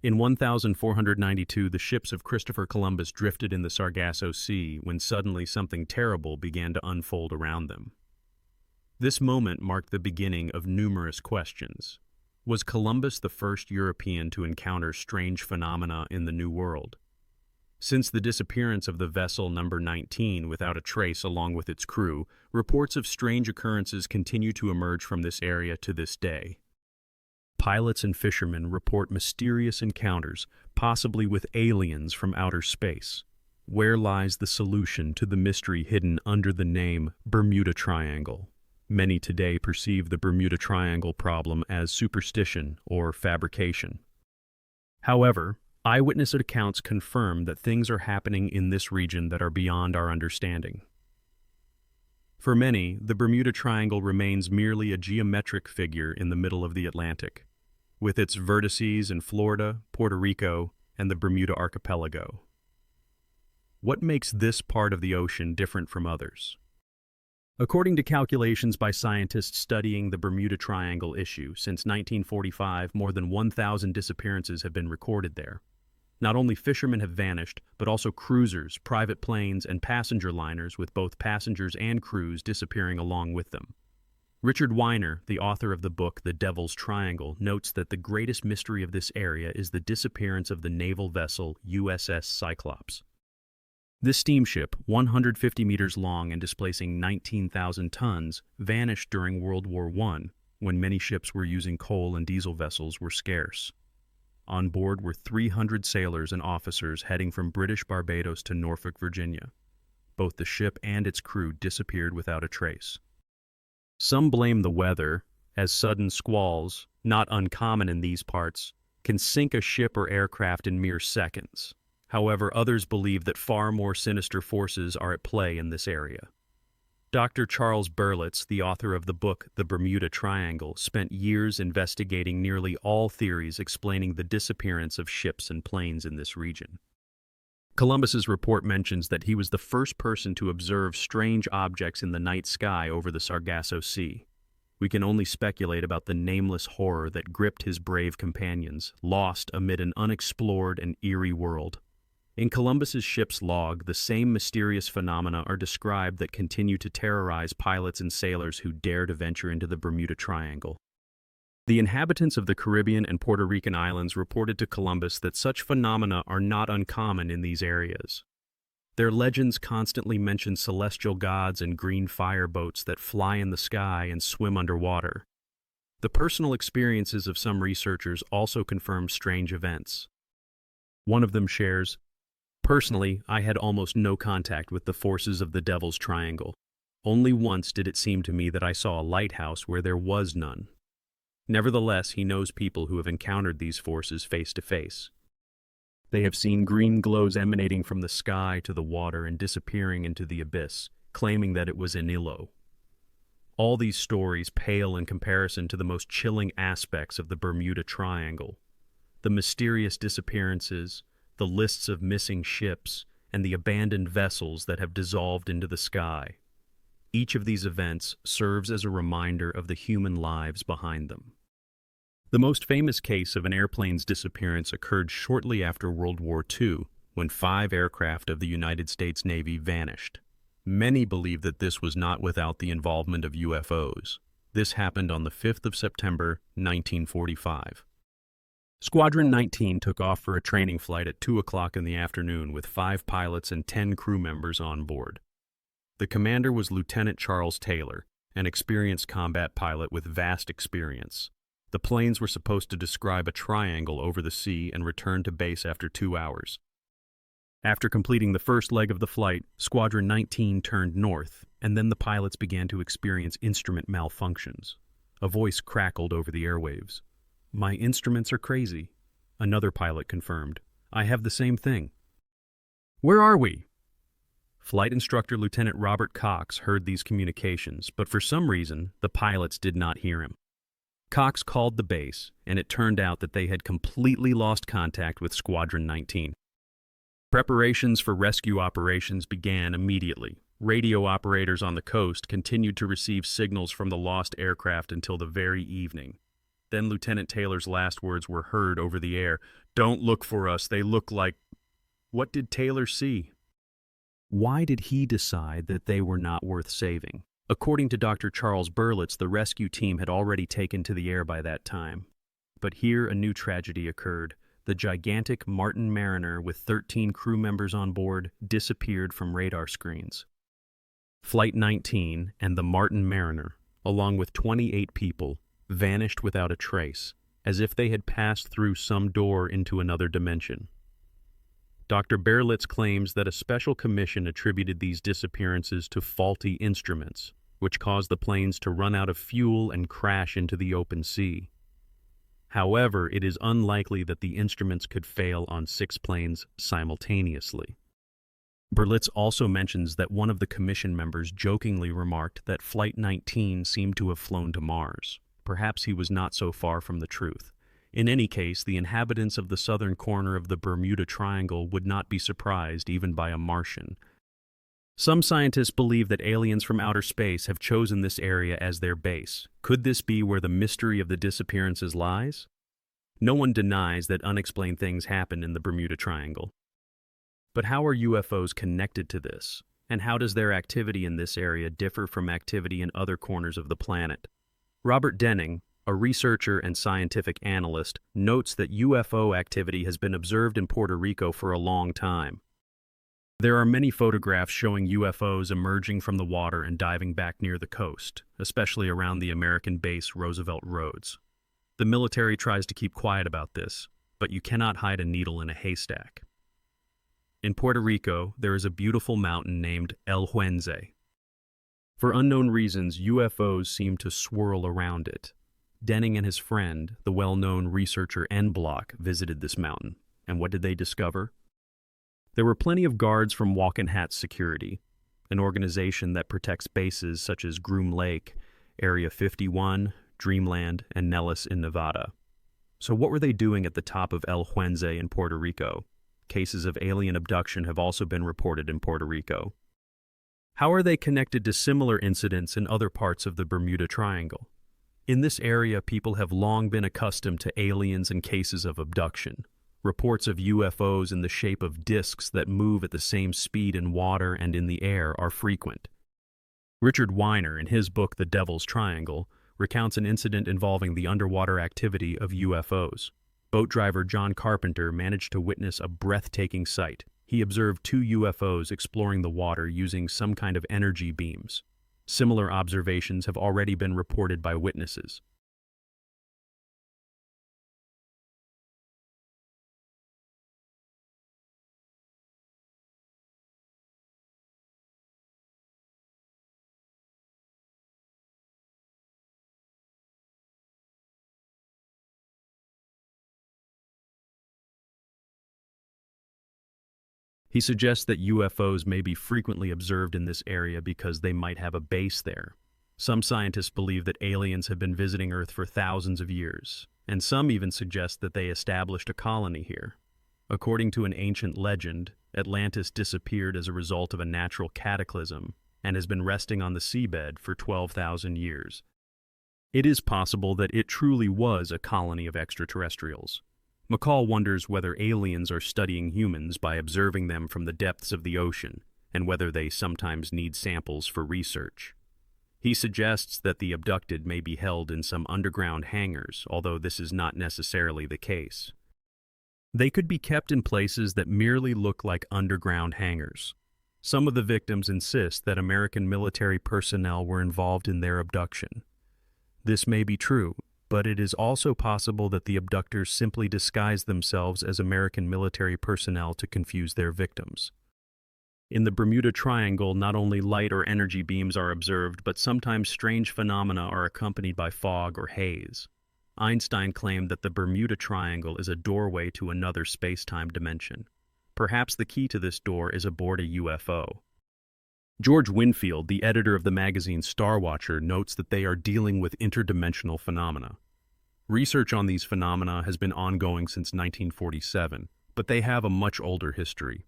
In 1492, the ships of Christopher Columbus drifted in the Sargasso Sea when suddenly something terrible began to unfold around them. This moment marked the beginning of numerous questions. Was Columbus the first European to encounter strange phenomena in the New World? Since the disappearance of the vessel number 19 without a trace along with its crew, reports of strange occurrences continue to emerge from this area to this day. Pilots and fishermen report mysterious encounters, possibly with aliens from outer space. Where lies the solution to the mystery hidden under the name Bermuda Triangle? Many today perceive the Bermuda Triangle problem as superstition or fabrication. However, eyewitness accounts confirm that things are happening in this region that are beyond our understanding. For many, the Bermuda Triangle remains merely a geometric figure in the middle of the Atlantic, with its vertices in Florida, Puerto Rico, and the Bermuda Archipelago. What makes this part of the ocean different from others? According to calculations by scientists studying the Bermuda Triangle issue, since 1945, more than 1,000 disappearances have been recorded there. Not only fishermen have vanished, but also cruisers, private planes, and passenger liners with both passengers and crews disappearing along with them. Richard Weiner, the author of the book The Devil's Triangle, notes that the greatest mystery of this area is the disappearance of the naval vessel USS Cyclops. This steamship, 150 meters long and displacing 19,000 tons, vanished during World War I, when many ships were using coal and diesel vessels were scarce. On board were 300 sailors and officers heading from British Barbados to Norfolk, Virginia. Both the ship and its crew disappeared without a trace. Some blame the weather, as sudden squalls, not uncommon in these parts, can sink a ship or aircraft in mere seconds. However, others believe that far more sinister forces are at play in this area. Dr. Charles Berlitz, the author of the book The Bermuda Triangle, spent years investigating nearly all theories explaining the disappearance of ships and planes in this region. Columbus's report mentions that he was the first person to observe strange objects in the night sky over the Sargasso Sea. We can only speculate about the nameless horror that gripped his brave companions, lost amid an unexplored and eerie world. In Columbus's ship's log, the same mysterious phenomena are described that continue to terrorize pilots and sailors who dare to venture into the Bermuda Triangle. The inhabitants of the Caribbean and Puerto Rican islands reported to Columbus that such phenomena are not uncommon in these areas. Their legends constantly mention celestial gods and green fire boats that fly in the sky and swim underwater. The personal experiences of some researchers also confirm strange events. One of them shares, "Personally, I had almost no contact with the forces of the Devil's Triangle. Only once did it seem to me that I saw a lighthouse where there was none." Nevertheless, he knows people who have encountered these forces face to face. They have seen green glows emanating from the sky to the water and disappearing into the abyss, claiming that it was an ilo. All these stories pale in comparison to the most chilling aspects of the Bermuda Triangle: the mysterious disappearances, the lists of missing ships, and the abandoned vessels that have dissolved into the sky. Each of these events serves as a reminder of the human lives behind them. The most famous case of an airplane's disappearance occurred shortly after World War II, when 5 aircraft of the United States Navy vanished. Many believe that this was not without the involvement of UFOs. This happened on the 5th of September, 1945. Squadron 19 took off for a training flight at 2 o'clock in the afternoon with 5 pilots and 10 crew members on board. The commander was Lieutenant Charles Taylor, an experienced combat pilot with vast experience. The planes were supposed to describe a triangle over the sea and return to base after 2 hours. After completing the first leg of the flight, Squadron 19 turned north, and then the pilots began to experience instrument malfunctions. A voice crackled over the airwaves. "My instruments are crazy," another pilot confirmed. "I have the same thing." "Where are we?" Flight instructor Lieutenant Robert Cox heard these communications, but for some reason, the pilots did not hear him. Cox called the base, and it turned out that they had completely lost contact with Squadron 19. Preparations for rescue operations began immediately. Radio operators on the coast continued to receive signals from the lost aircraft until the very evening. Then Lieutenant Taylor's last words were heard over the air: Don't look for us, they look like... What did Taylor see? Why did he decide that they were not worth saving? According to Dr. Charles Berlitz, the rescue team had already taken to the air by that time. But here a new tragedy occurred. The gigantic Martin Mariner with 13 crew members on board disappeared from radar screens. Flight 19 and the Martin Mariner, along with 28 people, vanished without a trace, as if they had passed through some door into another dimension. Dr. Berlitz claims that a special commission attributed these disappearances to faulty instruments, which caused the planes to run out of fuel and crash into the open sea. However, it is unlikely that the instruments could fail on 6 planes simultaneously. Berlitz also mentions that one of the commission members jokingly remarked that Flight 19 seemed to have flown to Mars. Perhaps he was not so far from the truth. In any case, the inhabitants of the southern corner of the Bermuda Triangle would not be surprised even by a Martian. Some scientists believe that aliens from outer space have chosen this area as their base. Could this be where the mystery of the disappearances lies? No one denies that unexplained things happen in the Bermuda Triangle. But how are UFOs connected to this? And how does their activity in this area differ from activity in other corners of the planet? Robert Denning, a researcher and scientific analyst, notes that UFO activity has been observed in Puerto Rico for a long time. There are many photographs showing UFOs emerging from the water and diving back near the coast, especially around the American base Roosevelt Roads. The military tries to keep quiet about this, but you cannot hide a needle in a haystack. In Puerto Rico, there is a beautiful mountain named El Huenze. For unknown reasons, UFOs seem to swirl around it. Denning and his friend, the well-known researcher N. Block, visited this mountain. And what did they discover? There were plenty of guards from Walking Hat Security, an organization that protects bases such as Groom Lake, Area 51, Dreamland, and Nellis in Nevada. So what were they doing at the top of El Huenze in Puerto Rico? Cases of alien abduction have also been reported in Puerto Rico. How are they connected to similar incidents in other parts of the Bermuda Triangle? In this area, people have long been accustomed to aliens and cases of abduction. Reports of UFOs in the shape of disks that move at the same speed in water and in the air are frequent. Richard Weiner, in his book The Devil's Triangle, recounts an incident involving the underwater activity of UFOs. Boat driver John Carpenter managed to witness a breathtaking sight. He observed 2 UFOs exploring the water using some kind of energy beams. Similar observations have already been reported by witnesses. He suggests that UFOs may be frequently observed in this area because they might have a base there. Some scientists believe that aliens have been visiting Earth for thousands of years, and some even suggest that they established a colony here. According to an ancient legend, Atlantis disappeared as a result of a natural cataclysm and has been resting on the seabed for 12,000 years. It is possible that it truly was a colony of extraterrestrials. McCall wonders whether aliens are studying humans by observing them from the depths of the ocean, and whether they sometimes need samples for research. He suggests that the abducted may be held in some underground hangars, although this is not necessarily the case. They could be kept in places that merely look like underground hangars. Some of the victims insist that American military personnel were involved in their abduction. This may be true, but it is also possible that the abductors simply disguised themselves as American military personnel to confuse their victims. In the Bermuda Triangle, not only light or energy beams are observed, but sometimes strange phenomena are accompanied by fog or haze. Einstein claimed that the Bermuda Triangle is a doorway to another space-time dimension. Perhaps the key to this door is aboard a UFO. George Winfield, the editor of the magazine Star Watcher, notes that they are dealing with interdimensional phenomena. Research on these phenomena has been ongoing since 1947, but they have a much older history.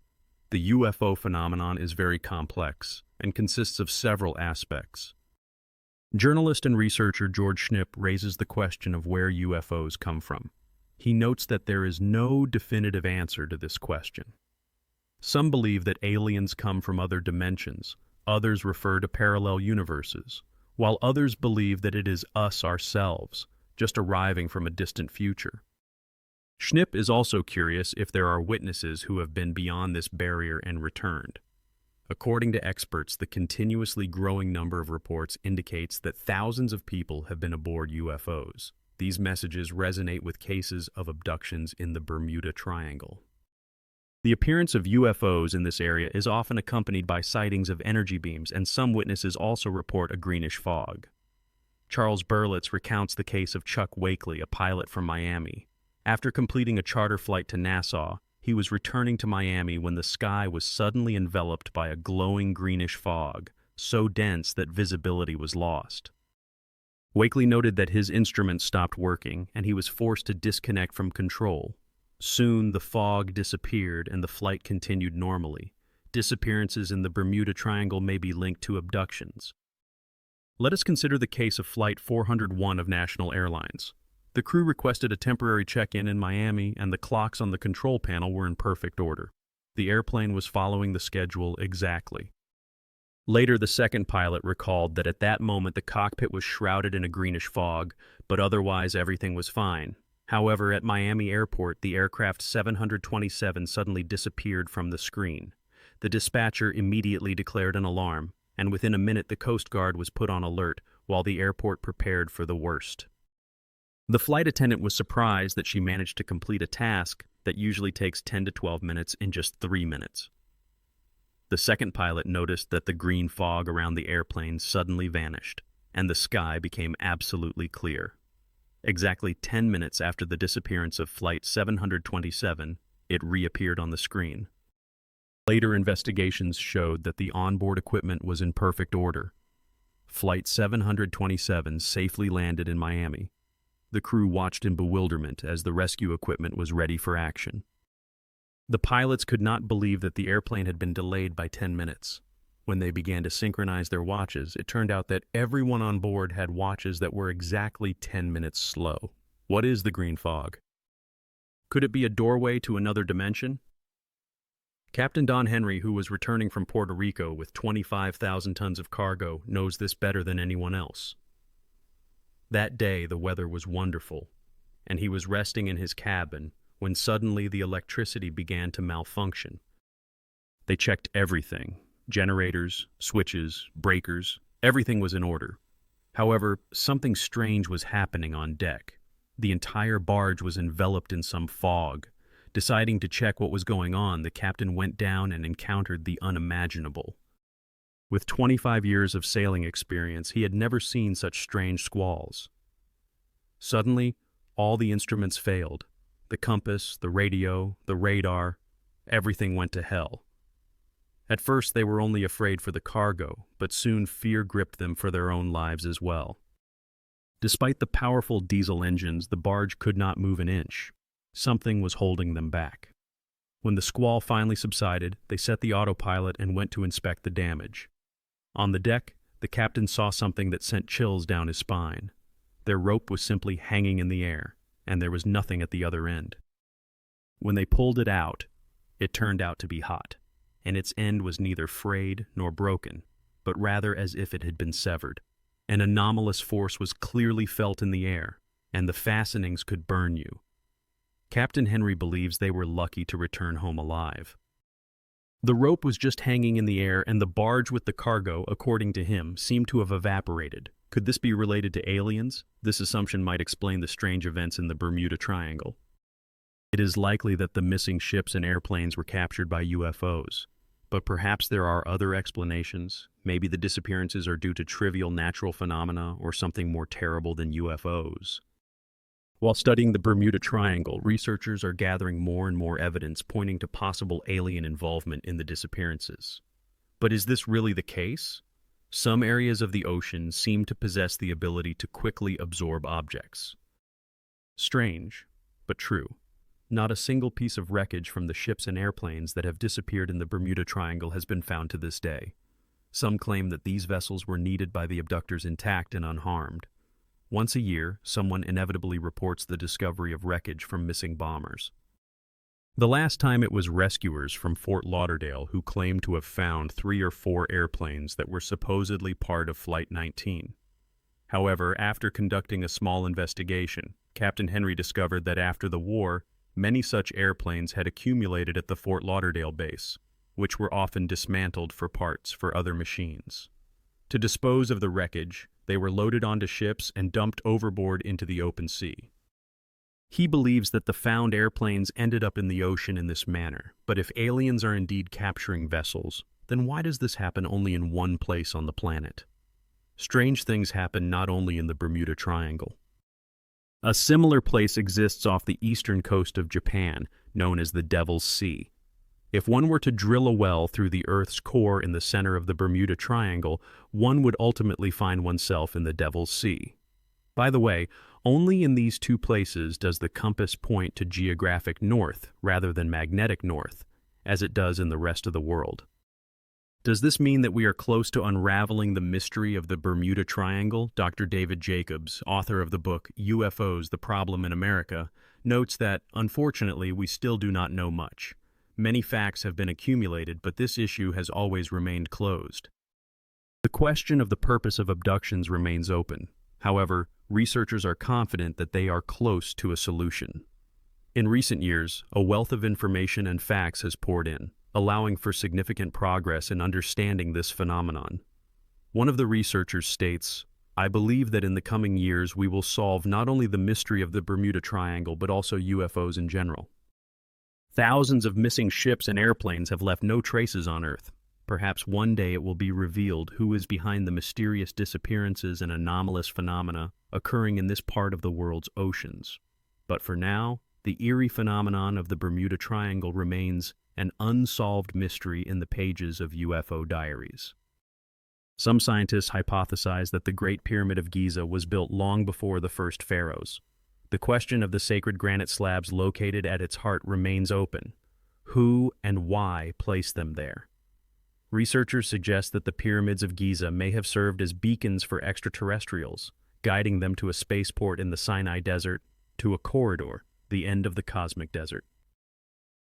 The UFO phenomenon is very complex and consists of several aspects. Journalist and researcher George Schnipp raises the question of where UFOs come from. He notes that there is no definitive answer to this question. Some believe that aliens come from other dimensions, others refer to parallel universes, while others believe that it is us ourselves, just arriving from a distant future. Schnipp is also curious if there are witnesses who have been beyond this barrier and returned. According to experts, the continuously growing number of reports indicates that thousands of people have been aboard UFOs. These messages resonate with cases of abductions in the Bermuda Triangle. The appearance of UFOs in this area is often accompanied by sightings of energy beams, and some witnesses also report a greenish fog. Charles Berlitz recounts the case of Chuck Wakely, a pilot from Miami. After completing a charter flight to Nassau, he was returning to Miami when the sky was suddenly enveloped by a glowing greenish fog, so dense that visibility was lost. Wakely noted that his instruments stopped working, and he was forced to disconnect from control. Soon, the fog disappeared and the flight continued normally. Disappearances in the Bermuda Triangle may be linked to abductions. Let us consider the case of Flight 401 of National Airlines. The crew requested a temporary check-in in Miami, and the clocks on the control panel were in perfect order. The airplane was following the schedule exactly. Later, the second pilot recalled that at that moment the cockpit was shrouded in a greenish fog, but otherwise everything was fine. However, at Miami Airport, the aircraft 727 suddenly disappeared from the screen. The dispatcher immediately declared an alarm, and within a minute the Coast Guard was put on alert while the airport prepared for the worst. The flight attendant was surprised that she managed to complete a task that usually takes 10 to 12 minutes in just 3 minutes. The second pilot noticed that the green fog around the airplane suddenly vanished, and the sky became absolutely clear. Exactly 10 minutes after the disappearance of Flight 727, it reappeared on the screen. Later investigations showed that the onboard equipment was in perfect order. Flight 727 safely landed in Miami. The crew watched in bewilderment as the rescue equipment was ready for action. The pilots could not believe that the airplane had been delayed by 10 minutes. When they began to synchronize their watches, it turned out that everyone on board had watches that were exactly 10 minutes slow. What is the green fog? Could it be a doorway to another dimension? Captain Don Henry, who was returning from Puerto Rico with 25,000 tons of cargo, knows this better than anyone else. That day, the weather was wonderful, and he was resting in his cabin when suddenly the electricity began to malfunction. They checked everything: generators, switches, breakers, everything was in order. However, something strange was happening on deck. The entire barge was enveloped in some fog. Deciding to check what was going on, the captain went down and encountered the unimaginable. With 25 years of sailing experience, he had never seen such strange squalls. Suddenly, all the instruments failed. The compass, the radio, the radar, everything went to hell. At first, they were only afraid for the cargo, but soon fear gripped them for their own lives as well. Despite the powerful diesel engines, the barge could not move an inch. Something was holding them back. When the squall finally subsided, they set the autopilot and went to inspect the damage. On the deck, the captain saw something that sent chills down his spine. Their rope was simply hanging in the air, and there was nothing at the other end. When they pulled it out, it turned out to be hot, and its end was neither frayed nor broken, but rather as if it had been severed. An anomalous force was clearly felt in the air, and the fastenings could burn you. Captain Henry believes they were lucky to return home alive. The rope was just hanging in the air, and the barge with the cargo, according to him, seemed to have evaporated. Could this be related to aliens? This assumption might explain the strange events in the Bermuda Triangle. It is likely that the missing ships and airplanes were captured by UFOs. But perhaps there are other explanations. Maybe the disappearances are due to trivial natural phenomena or something more terrible than UFOs. While studying the Bermuda Triangle, researchers are gathering more and more evidence pointing to possible alien involvement in the disappearances. But is this really the case? Some areas of the ocean seem to possess the ability to quickly absorb objects. Strange, but true. Not a single piece of wreckage from the ships and airplanes that have disappeared in the Bermuda Triangle has been found to this day. Some claim that these vessels were needed by the abductors intact and unharmed. Once a year, someone inevitably reports the discovery of wreckage from missing bombers. The last time it was rescuers from Fort Lauderdale who claimed to have found 3 or 4 airplanes that were supposedly part of Flight 19. However, after conducting a small investigation, Captain Henry discovered that after the war, many such airplanes had accumulated at the Fort Lauderdale base, which were often dismantled for parts for other machines. To dispose of the wreckage, they were loaded onto ships and dumped overboard into the open sea. He believes that the found airplanes ended up in the ocean in this manner, but if aliens are indeed capturing vessels, then why does this happen only in one place on the planet? Strange things happen not only in the Bermuda Triangle. A similar place exists off the eastern coast of Japan, known as the Devil's Sea. If one were to drill a well through the Earth's core in the center of the Bermuda Triangle, one would ultimately find oneself in the Devil's Sea. By the way, only in these 2 places does the compass point to geographic north rather than magnetic north, as it does in the rest of the world. Does this mean that we are close to unraveling the mystery of the Bermuda Triangle? Dr. David Jacobs, author of the book UFOs, The Problem in America, notes that, unfortunately, we still do not know much. Many facts have been accumulated, but this issue has always remained closed. The question of the purpose of abductions remains open. However, researchers are confident that they are close to a solution. In recent years, a wealth of information and facts has poured in, allowing for significant progress in understanding this phenomenon. One of the researchers states, "I believe that in the coming years we will solve not only the mystery of the Bermuda Triangle but also UFOs in general. Thousands of missing ships and airplanes have left no traces on Earth. Perhaps one day it will be revealed who is behind the mysterious disappearances and anomalous phenomena occurring in this part of the world's oceans. But for now, the eerie phenomenon of the Bermuda Triangle remains an unsolved mystery in the pages of UFO diaries." Some scientists hypothesize that the Great Pyramid of Giza was built long before the first pharaohs. The question of the sacred granite slabs located at its heart remains open. Who and why placed them there? Researchers suggest that the pyramids of Giza may have served as beacons for extraterrestrials, guiding them to a spaceport in the Sinai Desert, to a corridor, the end of the cosmic desert.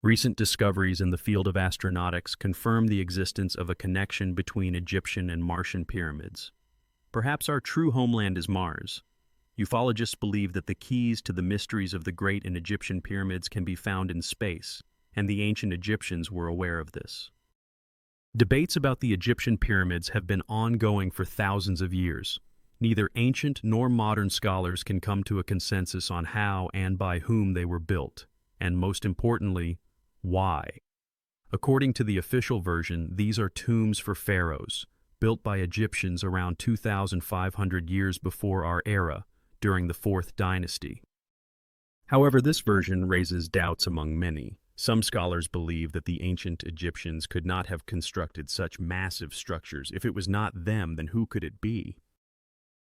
Recent discoveries in the field of astronautics confirm the existence of a connection between Egyptian and Martian pyramids. Perhaps our true homeland is Mars. Ufologists believe that the keys to the mysteries of the great and Egyptian pyramids can be found in space, and the ancient Egyptians were aware of this. Debates about the Egyptian pyramids have been ongoing for thousands of years. Neither ancient nor modern scholars can come to a consensus on how and by whom they were built, and most importantly, why. According to the official version, these are tombs for pharaohs, built by Egyptians around 2,500 years before our era, during the 4th dynasty. However, this version raises doubts among many. Some scholars believe that the ancient Egyptians could not have constructed such massive structures. If it was not them, then who could it be?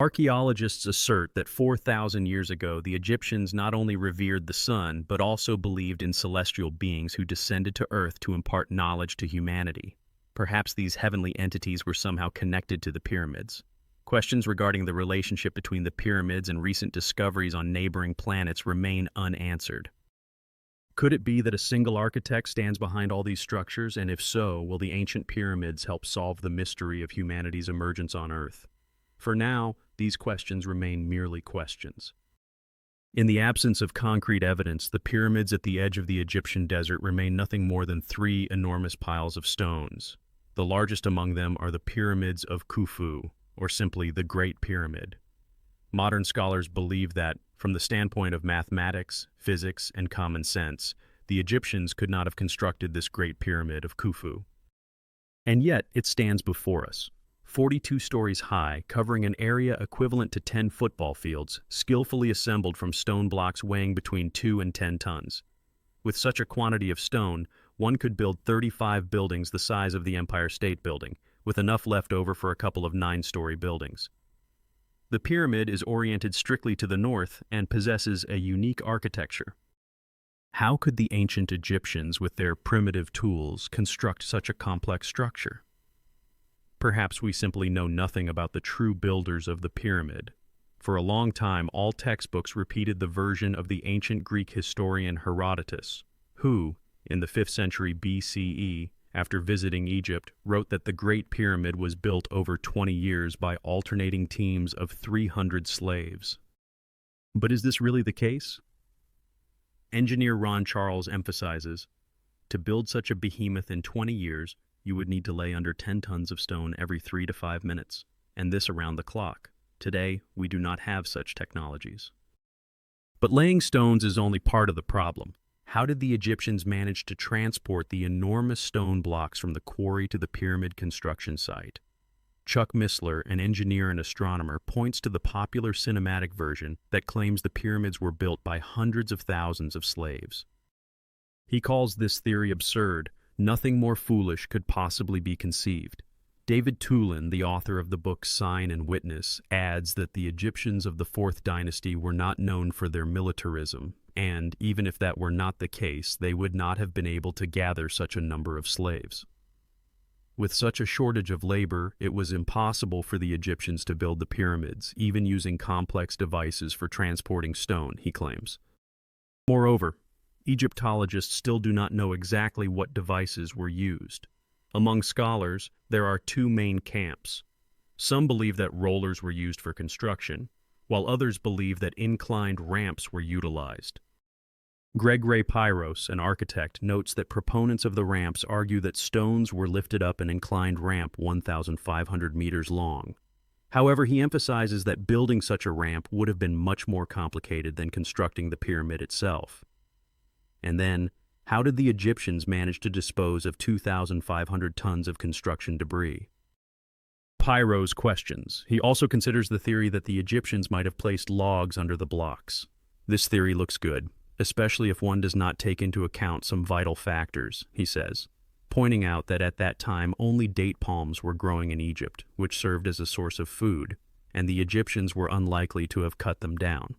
Archaeologists assert that 4,000 years ago, the Egyptians not only revered the sun, but also believed in celestial beings who descended to Earth to impart knowledge to humanity. Perhaps these heavenly entities were somehow connected to the pyramids. Questions regarding the relationship between the pyramids and recent discoveries on neighboring planets remain unanswered. Could it be that a single architect stands behind all these structures, and if so, will the ancient pyramids help solve the mystery of humanity's emergence on Earth? For now, these questions remain merely questions. In the absence of concrete evidence, the pyramids at the edge of the Egyptian desert remain nothing more than 3 enormous piles of stones. The largest among them are the pyramids of Khufu, or simply the Great Pyramid. Modern scholars believe that, from the standpoint of mathematics, physics, and common sense, the Egyptians could not have constructed this Great Pyramid of Khufu. And yet, it stands before us. 42 stories high, covering an area equivalent to 10 football fields, skillfully assembled from stone blocks weighing between 2 and 10 tons. With such a quantity of stone, one could build 35 buildings the size of the Empire State Building, with enough left over for a couple of 9-story buildings. The pyramid is oriented strictly to the north and possesses a unique architecture. How could the ancient Egyptians, with their primitive tools, construct such a complex structure? Perhaps we simply know nothing about the true builders of the pyramid. For a long time, all textbooks repeated the version of the ancient Greek historian Herodotus, who, in the 5th century BCE, after visiting Egypt, wrote that the Great Pyramid was built over 20 years by alternating teams of 300 slaves. But is this really the case? Engineer Ron Charles emphasizes, to build such a behemoth in 20 years, you would need to lay under 10 tons of stone every 3 to 5 minutes, and this around the clock. Today, we do not have such technologies. But laying stones is only part of the problem. How did the Egyptians manage to transport the enormous stone blocks from the quarry to the pyramid construction site? Chuck Missler, an engineer and astronomer, points to the popular cinematic version that claims the pyramids were built by hundreds of thousands of slaves. He calls this theory absurd. Nothing more foolish could possibly be conceived. David Tulin, the author of the book Sign and Witness, adds that the Egyptians of the 4th dynasty were not known for their militarism, and even if that were not the case, they would not have been able to gather such a number of slaves. With such a shortage of labor, it was impossible for the Egyptians to build the pyramids, even using complex devices for transporting stone, he claims. Moreover, Egyptologists still do not know exactly what devices were used. Among scholars, there are 2 main camps. Some believe that rollers were used for construction, while others believe that inclined ramps were utilized. Greg Ray Pyros, an architect, notes that proponents of the ramps argue that stones were lifted up an inclined ramp 1,500 meters long. However, he emphasizes that building such a ramp would have been much more complicated than constructing the pyramid itself. And then, how did the Egyptians manage to dispose of 2,500 tons of construction debris? Pyros questions. He also considers the theory that the Egyptians might have placed logs under the blocks. This theory looks good, especially if one does not take into account some vital factors, he says, pointing out that at that time only date palms were growing in Egypt, which served as a source of food, and the Egyptians were unlikely to have cut them down.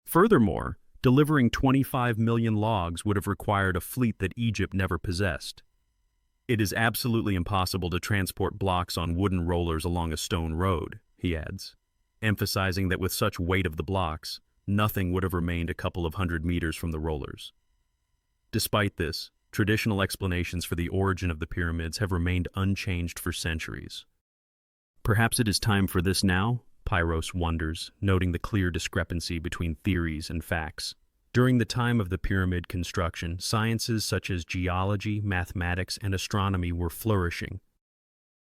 Furthermore, delivering 25 million logs would have required a fleet that Egypt never possessed. It is absolutely impossible to transport blocks on wooden rollers along a stone road, he adds, emphasizing that with such weight of the blocks, nothing would have remained a couple of 100 meters from the rollers. Despite this, traditional explanations for the origin of the pyramids have remained unchanged for centuries. Perhaps it is time for this now? Pyros wonders, noting the clear discrepancy between theories and facts. During the time of the pyramid construction, sciences such as geology, mathematics, and astronomy were flourishing.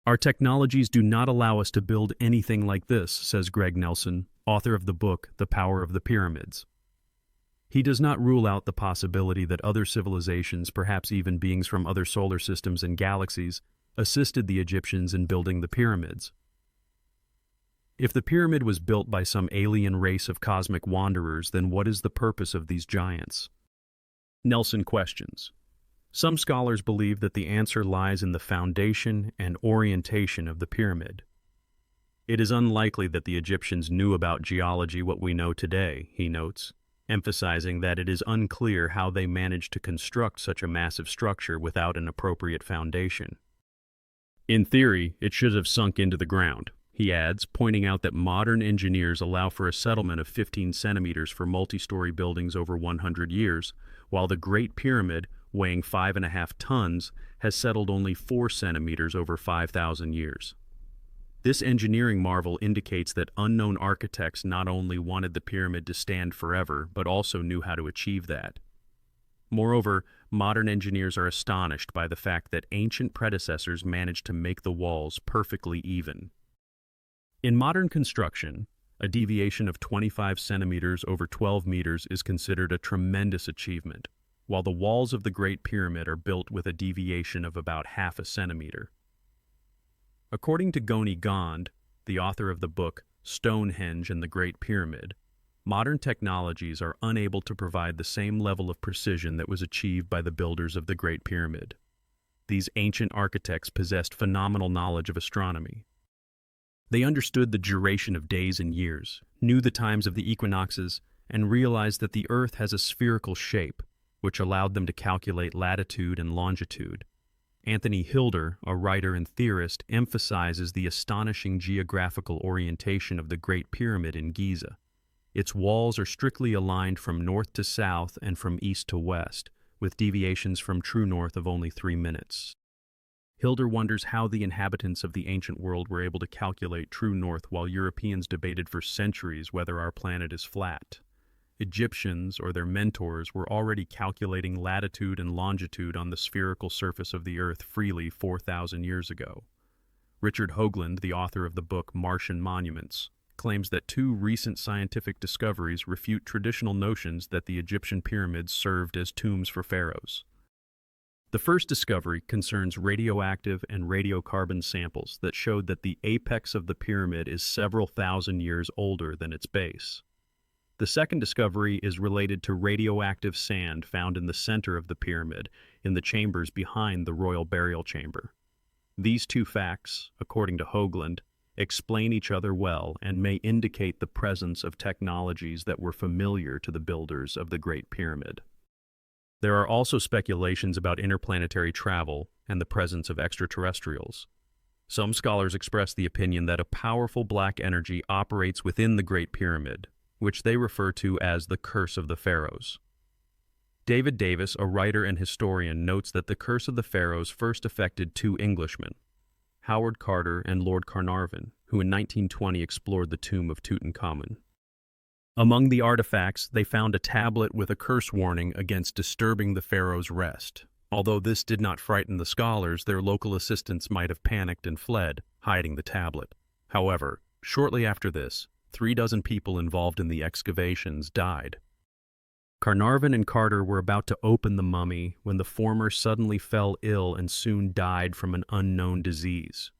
Our technologies do not allow us to build anything like this, says Greg Nelson, author of the book The Power of the Pyramids. He does not rule out the possibility that other civilizations, perhaps even beings from other solar systems and galaxies, assisted the Egyptians in building the pyramids. If the pyramid was built by some alien race of cosmic wanderers, then what is the purpose of these giants? Nelson questions. Some scholars believe that the answer lies in the foundation and orientation of the pyramid. It is unlikely that the Egyptians knew about geology what we know today, he notes, emphasizing that it is unclear how they managed to construct such a massive structure without an appropriate foundation. In theory, it should have sunk into the ground, he adds, pointing out that modern engineers allow for a settlement of 15 centimeters for multi-story buildings over 100 years, while the Great Pyramid, weighing 5.5 tons, has settled only 4 centimeters over 5,000 years. This engineering marvel indicates that unknown architects not only wanted the pyramid to stand forever, but also knew how to achieve that. Moreover, modern engineers are astonished by the fact that ancient predecessors managed to make the walls perfectly even. In modern construction, a deviation of 25 centimeters over 12 meters is considered a tremendous achievement, while the walls of the Great Pyramid are built with a deviation of about half a centimeter. According to Goni Gond, the author of the book Stonehenge and the Great Pyramid, modern technologies are unable to provide the same level of precision that was achieved by the builders of the Great Pyramid. These ancient architects possessed phenomenal knowledge of astronomy. They understood the duration of days and years, knew the times of the equinoxes, and realized that the Earth has a spherical shape, which allowed them to calculate latitude and longitude. Anthony Hilder, a writer and theorist, emphasizes the astonishing geographical orientation of the Great Pyramid in Giza. Its walls are strictly aligned from north to south and from east to west, with deviations from true north of only 3 minutes. Hilder wonders how the inhabitants of the ancient world were able to calculate true north while Europeans debated for centuries whether our planet is flat. Egyptians, or their mentors, were already calculating latitude and longitude on the spherical surface of the Earth freely 4,000 years ago. Richard Hoagland, the author of the book Martian Monuments, claims that 2 recent scientific discoveries refute traditional notions that the Egyptian pyramids served as tombs for pharaohs. The first discovery concerns radioactive and radiocarbon samples that showed that the apex of the pyramid is several thousand years older than its base. The second discovery is related to radioactive sand found in the center of the pyramid, in the chambers behind the royal burial chamber. These 2 facts, according to Hoagland, explain each other well and may indicate the presence of technologies that were familiar to the builders of the Great Pyramid. There are also speculations about interplanetary travel and the presence of extraterrestrials. Some scholars express the opinion that a powerful black energy operates within the Great Pyramid, which they refer to as the Curse of the Pharaohs. David Davis, a writer and historian, notes that the Curse of the Pharaohs first affected 2 Englishmen, Howard Carter and Lord Carnarvon, who in 1920 explored the tomb of Tutankhamun. Among the artifacts, they found a tablet with a curse warning against disturbing the pharaoh's rest. Although this did not frighten the scholars, their local assistants might have panicked and fled, hiding the tablet. However, shortly after this, 36 people involved in the excavations died. Carnarvon and Carter were about to open the mummy when the former suddenly fell ill and soon died from an unknown disease.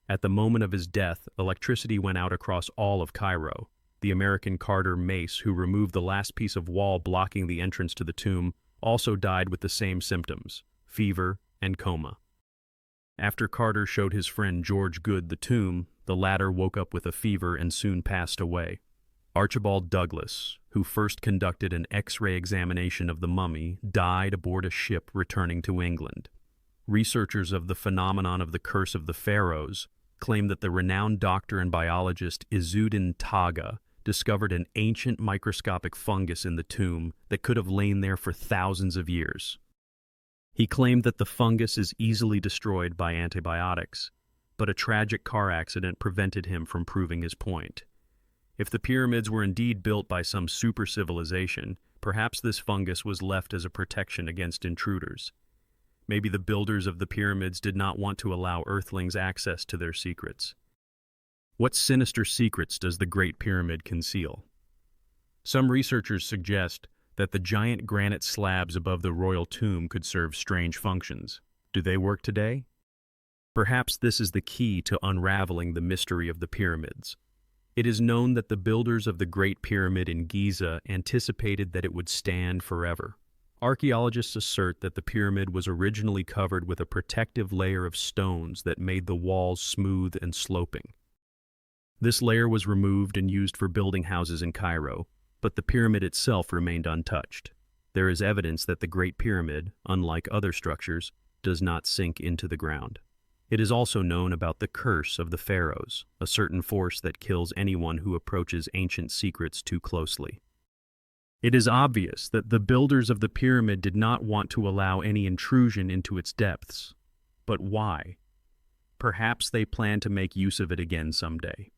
At the moment of his death, electricity went out across all of Cairo. The American Carter Mace, who removed the last piece of wall blocking the entrance to the tomb, also died with the same symptoms, fever and coma. After Carter showed his friend George Good the tomb, the latter woke up with a fever and soon passed away. Archibald Douglas, who first conducted an X-ray examination of the mummy, died aboard a ship returning to England. Researchers of the phenomenon of the Curse of the Pharaohs claim that the renowned doctor and biologist Izzuddin Taga discovered an ancient microscopic fungus in the tomb that could have lain there for thousands of years. He claimed that the fungus is easily destroyed by antibiotics, but a tragic car accident prevented him from proving his point. If the pyramids were indeed built by some super civilization, perhaps this fungus was left as a protection against intruders. Maybe the builders of the pyramids did not want to allow Earthlings access to their secrets. What sinister secrets does the Great Pyramid conceal? Some researchers suggest that the giant granite slabs above the royal tomb could serve strange functions. Do they work today? Perhaps this is the key to unraveling the mystery of the pyramids. It is known that the builders of the Great Pyramid in Giza anticipated that it would stand forever. Archaeologists assert that the pyramid was originally covered with a protective layer of stones that made the walls smooth and sloping. This layer was removed and used for building houses in Cairo, but the pyramid itself remained untouched. There is evidence that the Great Pyramid, unlike other structures, does not sink into the ground. It is also known about the Curse of the Pharaohs, a certain force that kills anyone who approaches ancient secrets too closely. It is obvious that the builders of the pyramid did not want to allow any intrusion into its depths. But why? Perhaps they planned to make use of it again someday.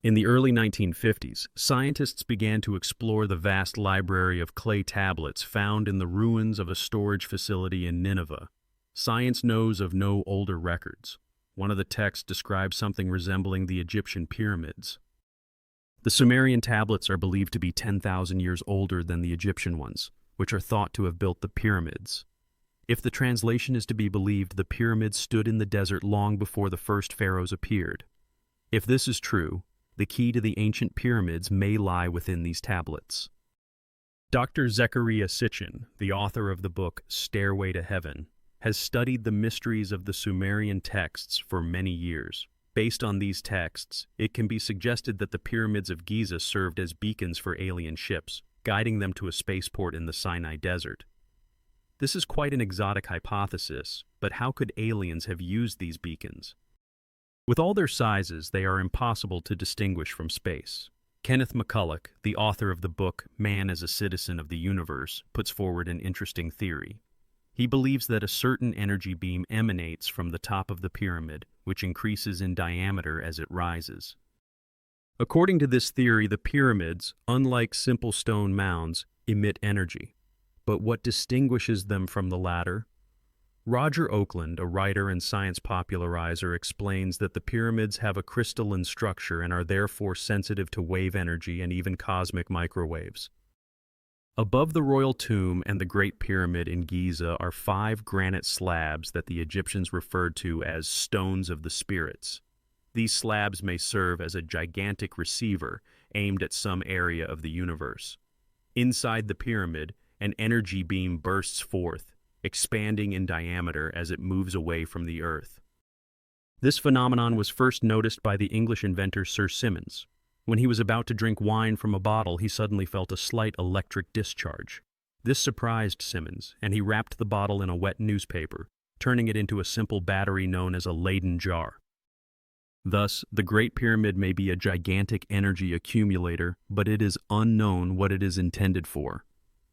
In the early 1950s, scientists began to explore the vast library of clay tablets found in the ruins of a storage facility in Nineveh. Science knows of no older records. One of the texts describes something resembling the Egyptian pyramids. The Sumerian tablets are believed to be 10,000 years older than the Egyptian ones, which are thought to have built the pyramids. If the translation is to be believed, the pyramids stood in the desert long before the first pharaohs appeared. If this is true, the key to the ancient pyramids may lie within these tablets. Dr. Zecharia Sitchin, the author of the book Stairway to Heaven, has studied the mysteries of the Sumerian texts for many years. Based on these texts, it can be suggested that the pyramids of Giza served as beacons for alien ships, guiding them to a spaceport in the Sinai Desert. This is quite an exotic hypothesis, but how could aliens have used these beacons? With all their sizes, they are impossible to distinguish from space. Kenneth McCulloch, the author of the book Man as a Citizen of the Universe, puts forward an interesting theory. He believes that a certain energy beam emanates from the top of the pyramid, which increases in diameter as it rises. According to this theory, the pyramids, unlike simple stone mounds, emit energy. But what distinguishes them from the latter? Roger Oakland, a writer and science popularizer, explains that the pyramids have a crystalline structure and are therefore sensitive to wave energy and even cosmic microwaves. Above the royal tomb and the Great Pyramid in Giza are 5 granite slabs that the Egyptians referred to as stones of the spirits. These slabs may serve as a gigantic receiver aimed at some area of the universe. Inside the pyramid, an energy beam bursts forth, expanding in diameter as it moves away from the Earth. This phenomenon was first noticed by the English inventor Sir Simmons. When he was about to drink wine from a bottle, he suddenly felt a slight electric discharge. This surprised Simmons, and he wrapped the bottle in a wet newspaper, turning it into a simple battery known as a Leyden jar. Thus, the Great Pyramid may be a gigantic energy accumulator, but it is unknown what it is intended for.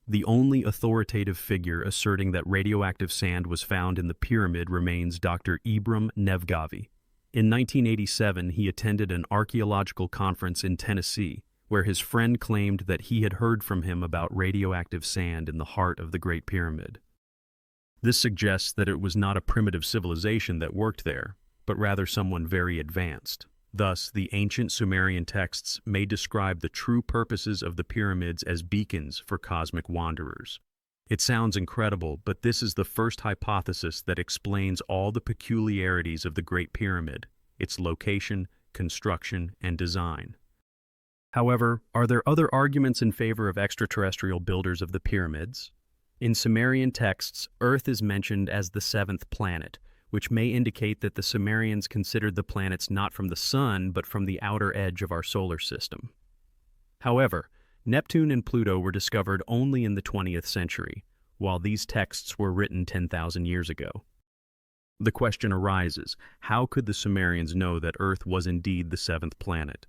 The only authoritative figure asserting that radioactive sand was found in the pyramid remains Dr. Ibram Nevgavi. In 1987, he attended an archaeological conference in Tennessee, where his friend claimed that he had heard from him about radioactive sand in the heart of the Great Pyramid. This suggests that it was not a primitive civilization that worked there, but rather someone very advanced. Thus, the ancient Sumerian texts may describe the true purposes of the pyramids as beacons for cosmic wanderers. It sounds incredible, but this is the first hypothesis that explains all the peculiarities of the Great Pyramid, its location, construction, and design. However, are there other arguments in favor of extraterrestrial builders of the pyramids? In Sumerian texts, Earth is mentioned as the 7th planet, which may indicate that the Sumerians considered the planets not from the Sun, but from the outer edge of our solar system. However, Neptune and Pluto were discovered only in the 20th century, while these texts were written 10,000 years ago. The question arises, how could the Sumerians know that Earth was indeed the 7th planet?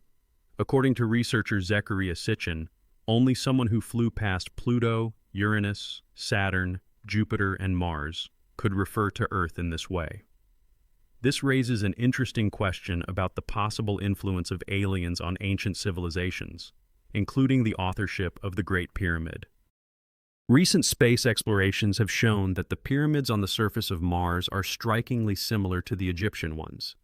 According to researcher Zecharia Sitchin, only someone who flew past Pluto, Uranus, Saturn, Jupiter, and Mars could refer to Earth in this way. This raises an interesting question about the possible influence of aliens on ancient civilizations, including the authorship of the Great Pyramid. Recent space explorations have shown that the pyramids on the surface of Mars are strikingly similar to the Egyptian ones.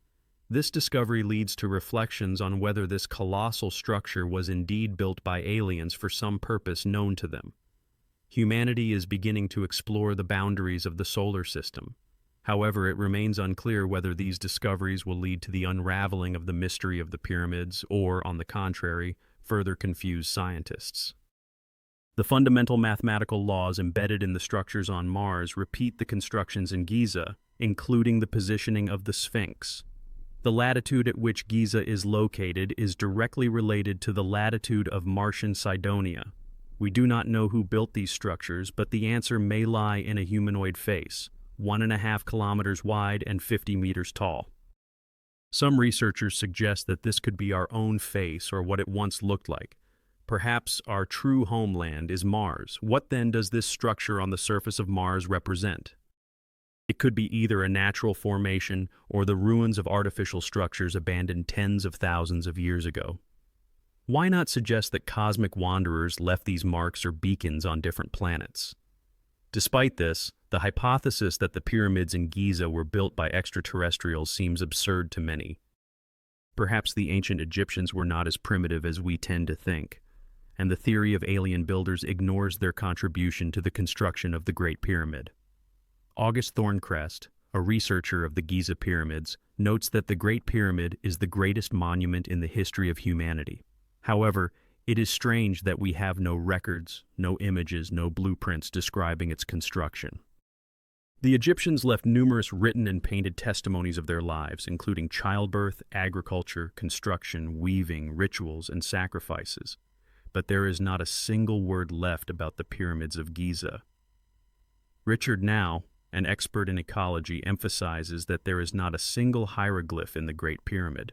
This discovery leads to reflections on whether this colossal structure was indeed built by aliens for some purpose known to them. Humanity is beginning to explore the boundaries of the solar system. However, it remains unclear whether these discoveries will lead to the unraveling of the mystery of the pyramids or, on the contrary, further confuse scientists. The fundamental mathematical laws embedded in the structures on Mars repeat the constructions in Giza, including the positioning of the Sphinx. The latitude at which Giza is located is directly related to the latitude of Martian Cydonia. We do not know who built these structures, but the answer may lie in a humanoid face, 1.5 kilometers wide and 50 meters tall. Some researchers suggest that this could be our own face or what it once looked like. Perhaps our true homeland is Mars. What then does this structure on the surface of Mars represent? It could be either a natural formation or the ruins of artificial structures abandoned tens of thousands of years ago. Why not suggest that cosmic wanderers left these marks or beacons on different planets? Despite this, the hypothesis that the pyramids in Giza were built by extraterrestrials seems absurd to many. Perhaps the ancient Egyptians were not as primitive as we tend to think, and the theory of alien builders ignores their contribution to the construction of the Great Pyramid. August Thorncrest, a researcher of the Giza pyramids, notes that the Great Pyramid is the greatest monument in the history of humanity. However, it is strange that we have no records, no images, no blueprints describing its construction. The Egyptians left numerous written and painted testimonies of their lives, including childbirth, agriculture, construction, weaving, rituals, and sacrifices. But there is not a single word left about the pyramids of Giza. Richard Now, an expert in ecology, emphasizes that there is not a single hieroglyph in the Great Pyramid.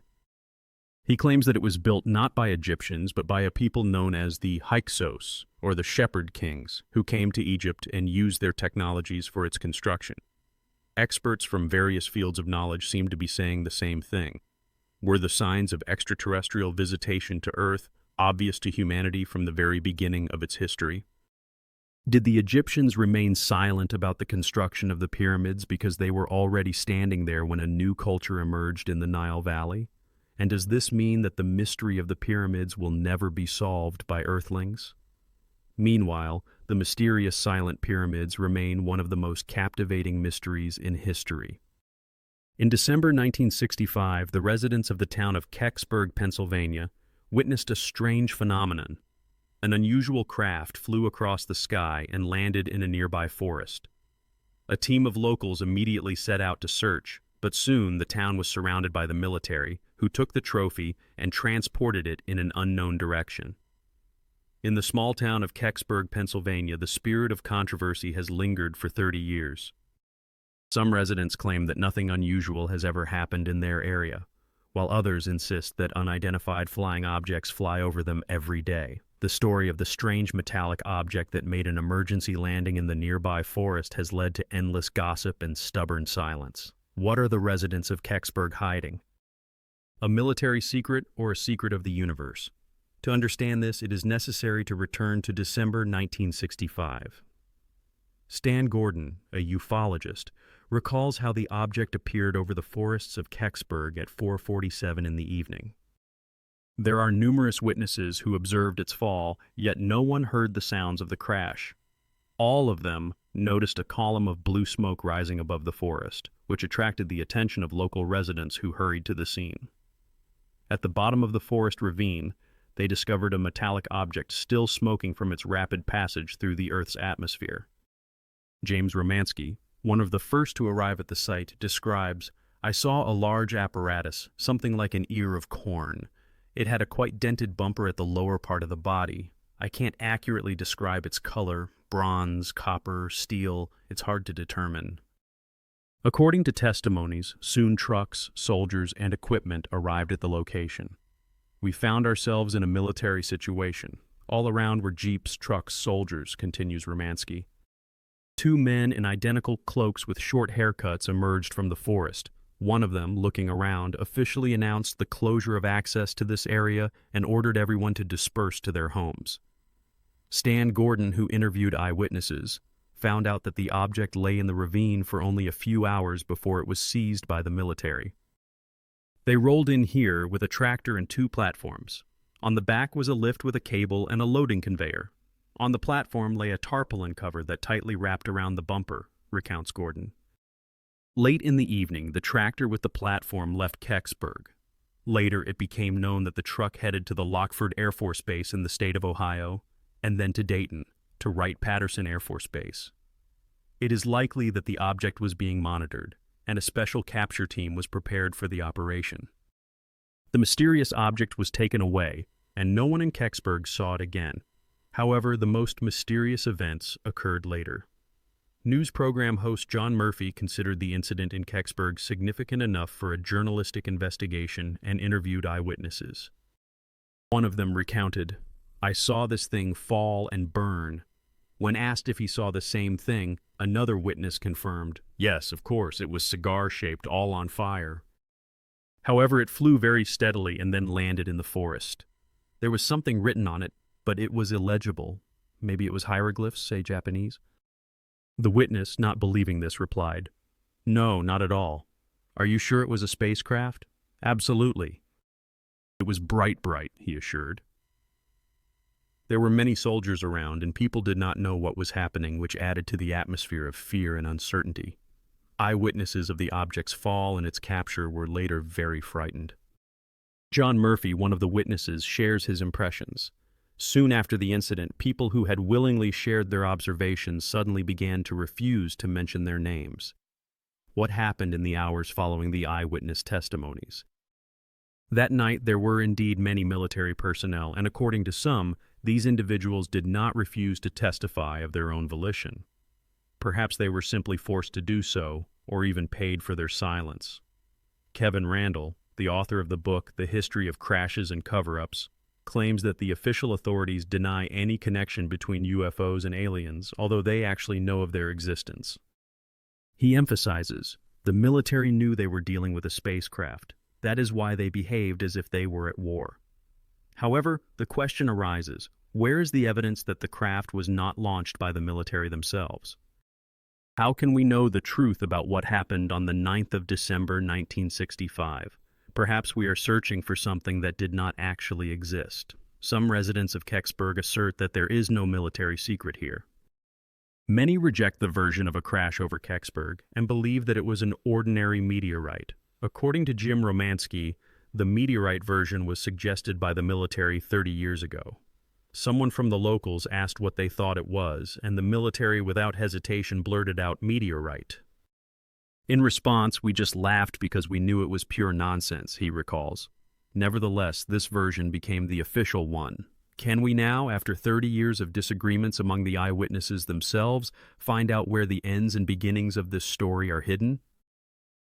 He claims that it was built not by Egyptians, but by a people known as the Hyksos, or the Shepherd Kings, who came to Egypt and used their technologies for its construction. Experts from various fields of knowledge seem to be saying the same thing. Were the signs of extraterrestrial visitation to Earth obvious to humanity from the very beginning of its history? Did the Egyptians remain silent about the construction of the pyramids because they were already standing there when a new culture emerged in the Nile Valley? And does this mean that the mystery of the pyramids will never be solved by Earthlings? Meanwhile, the mysterious silent pyramids remain one of the most captivating mysteries in history. In December 1965, the residents of the town of Kecksburg, Pennsylvania, witnessed a strange phenomenon. An unusual craft flew across the sky and landed in a nearby forest. A team of locals immediately set out to search, but soon the town was surrounded by the military, who took the trophy and transported it in an unknown direction. In the small town of Kecksburg, Pennsylvania, the spirit of controversy has lingered for 30 years. Some residents claim that nothing unusual has ever happened in their area, while others insist that unidentified flying objects fly over them every day. The story of the strange metallic object that made an emergency landing in the nearby forest has led to endless gossip and stubborn silence. What are the residents of Kecksburg hiding? A military secret or a secret of the universe? To understand this, it is necessary to return to December 1965. Stan Gordon, a ufologist, recalls how the object appeared over the forests of Kecksburg at 4:47 in the evening. There are numerous witnesses who observed its fall, yet no one heard the sounds of the crash. All of them noticed a column of blue smoke rising above the forest, which attracted the attention of local residents who hurried to the scene. At the bottom of the forest ravine, they discovered a metallic object still smoking from its rapid passage through the Earth's atmosphere. James Romansky, one of the first to arrive at the site, describes, "I saw a large apparatus, something like an ear of corn. It had a quite dented bumper at the lower part of the body. I can't accurately describe its color, bronze, copper, steel, it's hard to determine." According to testimonies, soon trucks, soldiers, and equipment arrived at the location. "We found ourselves in a military situation. All around were jeeps, trucks, soldiers," continues Romansky. Two men in identical cloaks with short haircuts emerged from the forest. One of them, looking around, officially announced the closure of access to this area and ordered everyone to disperse to their homes. Stan Gordon, who interviewed eyewitnesses, found out that the object lay in the ravine for only a few hours before it was seized by the military. "They rolled in here with a tractor and two platforms. On the back was a lift with a cable and a loading conveyor. On the platform lay a tarpaulin cover that tightly wrapped around the bumper," recounts Gordon. Late in the evening, the tractor with the platform left Kecksburg. Later, it became known that the truck headed to the Lockford Air Force Base in the state of Ohio, and then to Dayton, to Wright-Patterson Air Force Base. It is likely that the object was being monitored, and a special capture team was prepared for the operation. The mysterious object was taken away, and no one in Kecksburg saw it again. However, the most mysterious events occurred later. News program host John Murphy considered the incident in Kecksburg significant enough for a journalistic investigation and interviewed eyewitnesses. One of them recounted, "I saw this thing fall and burn." When asked if he saw the same thing, another witness confirmed, "Yes, of course, it was cigar-shaped, all on fire." However, it flew very steadily and then landed in the forest. There was something written on it, but it was illegible. Maybe it was hieroglyphs, say Japanese. The witness, not believing this, replied, "No, not at all. Are you sure it was a spacecraft?" "Absolutely." "It was bright," he assured. There were many soldiers around, and people did not know what was happening, which added to the atmosphere of fear and uncertainty. Eyewitnesses of the object's fall and its capture were later very frightened. John Murphy, one of the witnesses, shares his impressions. Soon after the incident, people who had willingly shared their observations suddenly began to refuse to mention their names. What happened in the hours following the eyewitness testimonies? That night, there were indeed many military personnel, and according to some, these individuals did not refuse to testify of their own volition. Perhaps they were simply forced to do so, or even paid for their silence. Kevin Randall, the author of the book The History of Crashes and Cover-Ups, claims that the official authorities deny any connection between UFOs and aliens, although they actually know of their existence. He emphasizes, the military knew they were dealing with a spacecraft. That is why they behaved as if they were at war. However, the question arises, where is the evidence that the craft was not launched by the military themselves? How can we know the truth about what happened on the 9th of December 1965? Perhaps we are searching for something that did not actually exist. Some residents of Kecksburg assert that there is no military secret here. Many reject the version of a crash over Kecksburg and believe that it was an ordinary meteorite. According to Jim Romanski, the meteorite version was suggested by the military 30 years ago. Someone from the locals asked what they thought it was, and the military without hesitation blurted out meteorite. In response, we just laughed because we knew it was pure nonsense, he recalls. Nevertheless, this version became the official one. Can we now, after 30 years of disagreements among the eyewitnesses themselves, find out where the ends and beginnings of this story are hidden?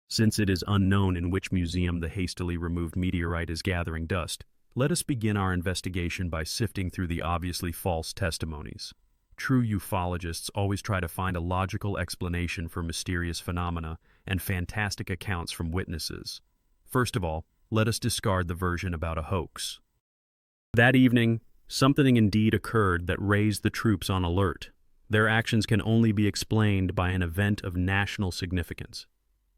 Since it is unknown in which museum the hastily removed meteorite is gathering dust, let us begin our investigation by sifting through the obviously false testimonies. True ufologists always try to find a logical explanation for mysterious phenomena and fantastic accounts from witnesses. First of all, let us discard the version about a hoax. That evening, something indeed occurred that raised the troops on alert. Their actions can only be explained by an event of national significance.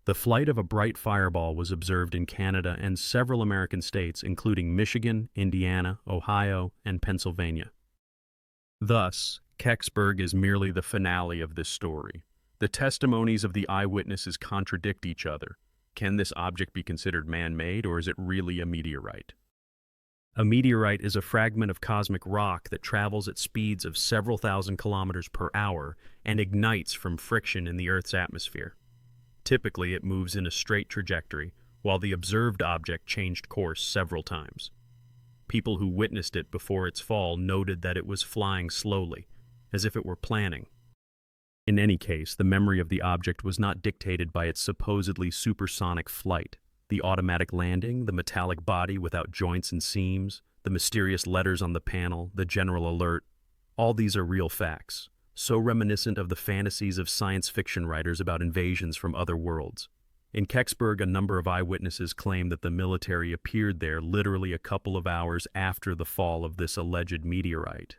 The flight of a bright fireball was observed in Canada and several American states, including Michigan, Indiana, Ohio, and Pennsylvania. Thus, Kecksburg is merely the finale of this story. The testimonies of the eyewitnesses contradict each other. Can this object be considered man-made, or is it really a meteorite? A meteorite is a fragment of cosmic rock that travels at speeds of several thousand kilometers per hour and ignites from friction in the Earth's atmosphere. Typically, it moves in a straight trajectory, while the observed object changed course several times. People who witnessed it before its fall noted that it was flying slowly, as if it were planning. In any case, the memory of the object was not dictated by its supposedly supersonic flight. The automatic landing, the metallic body without joints and seams, the mysterious letters on the panel, the general alert, all these are real facts, so reminiscent of the fantasies of science fiction writers about invasions from other worlds. In Kecksburg, a number of eyewitnesses claim that the military appeared there literally a couple of hours after the fall of this alleged meteorite.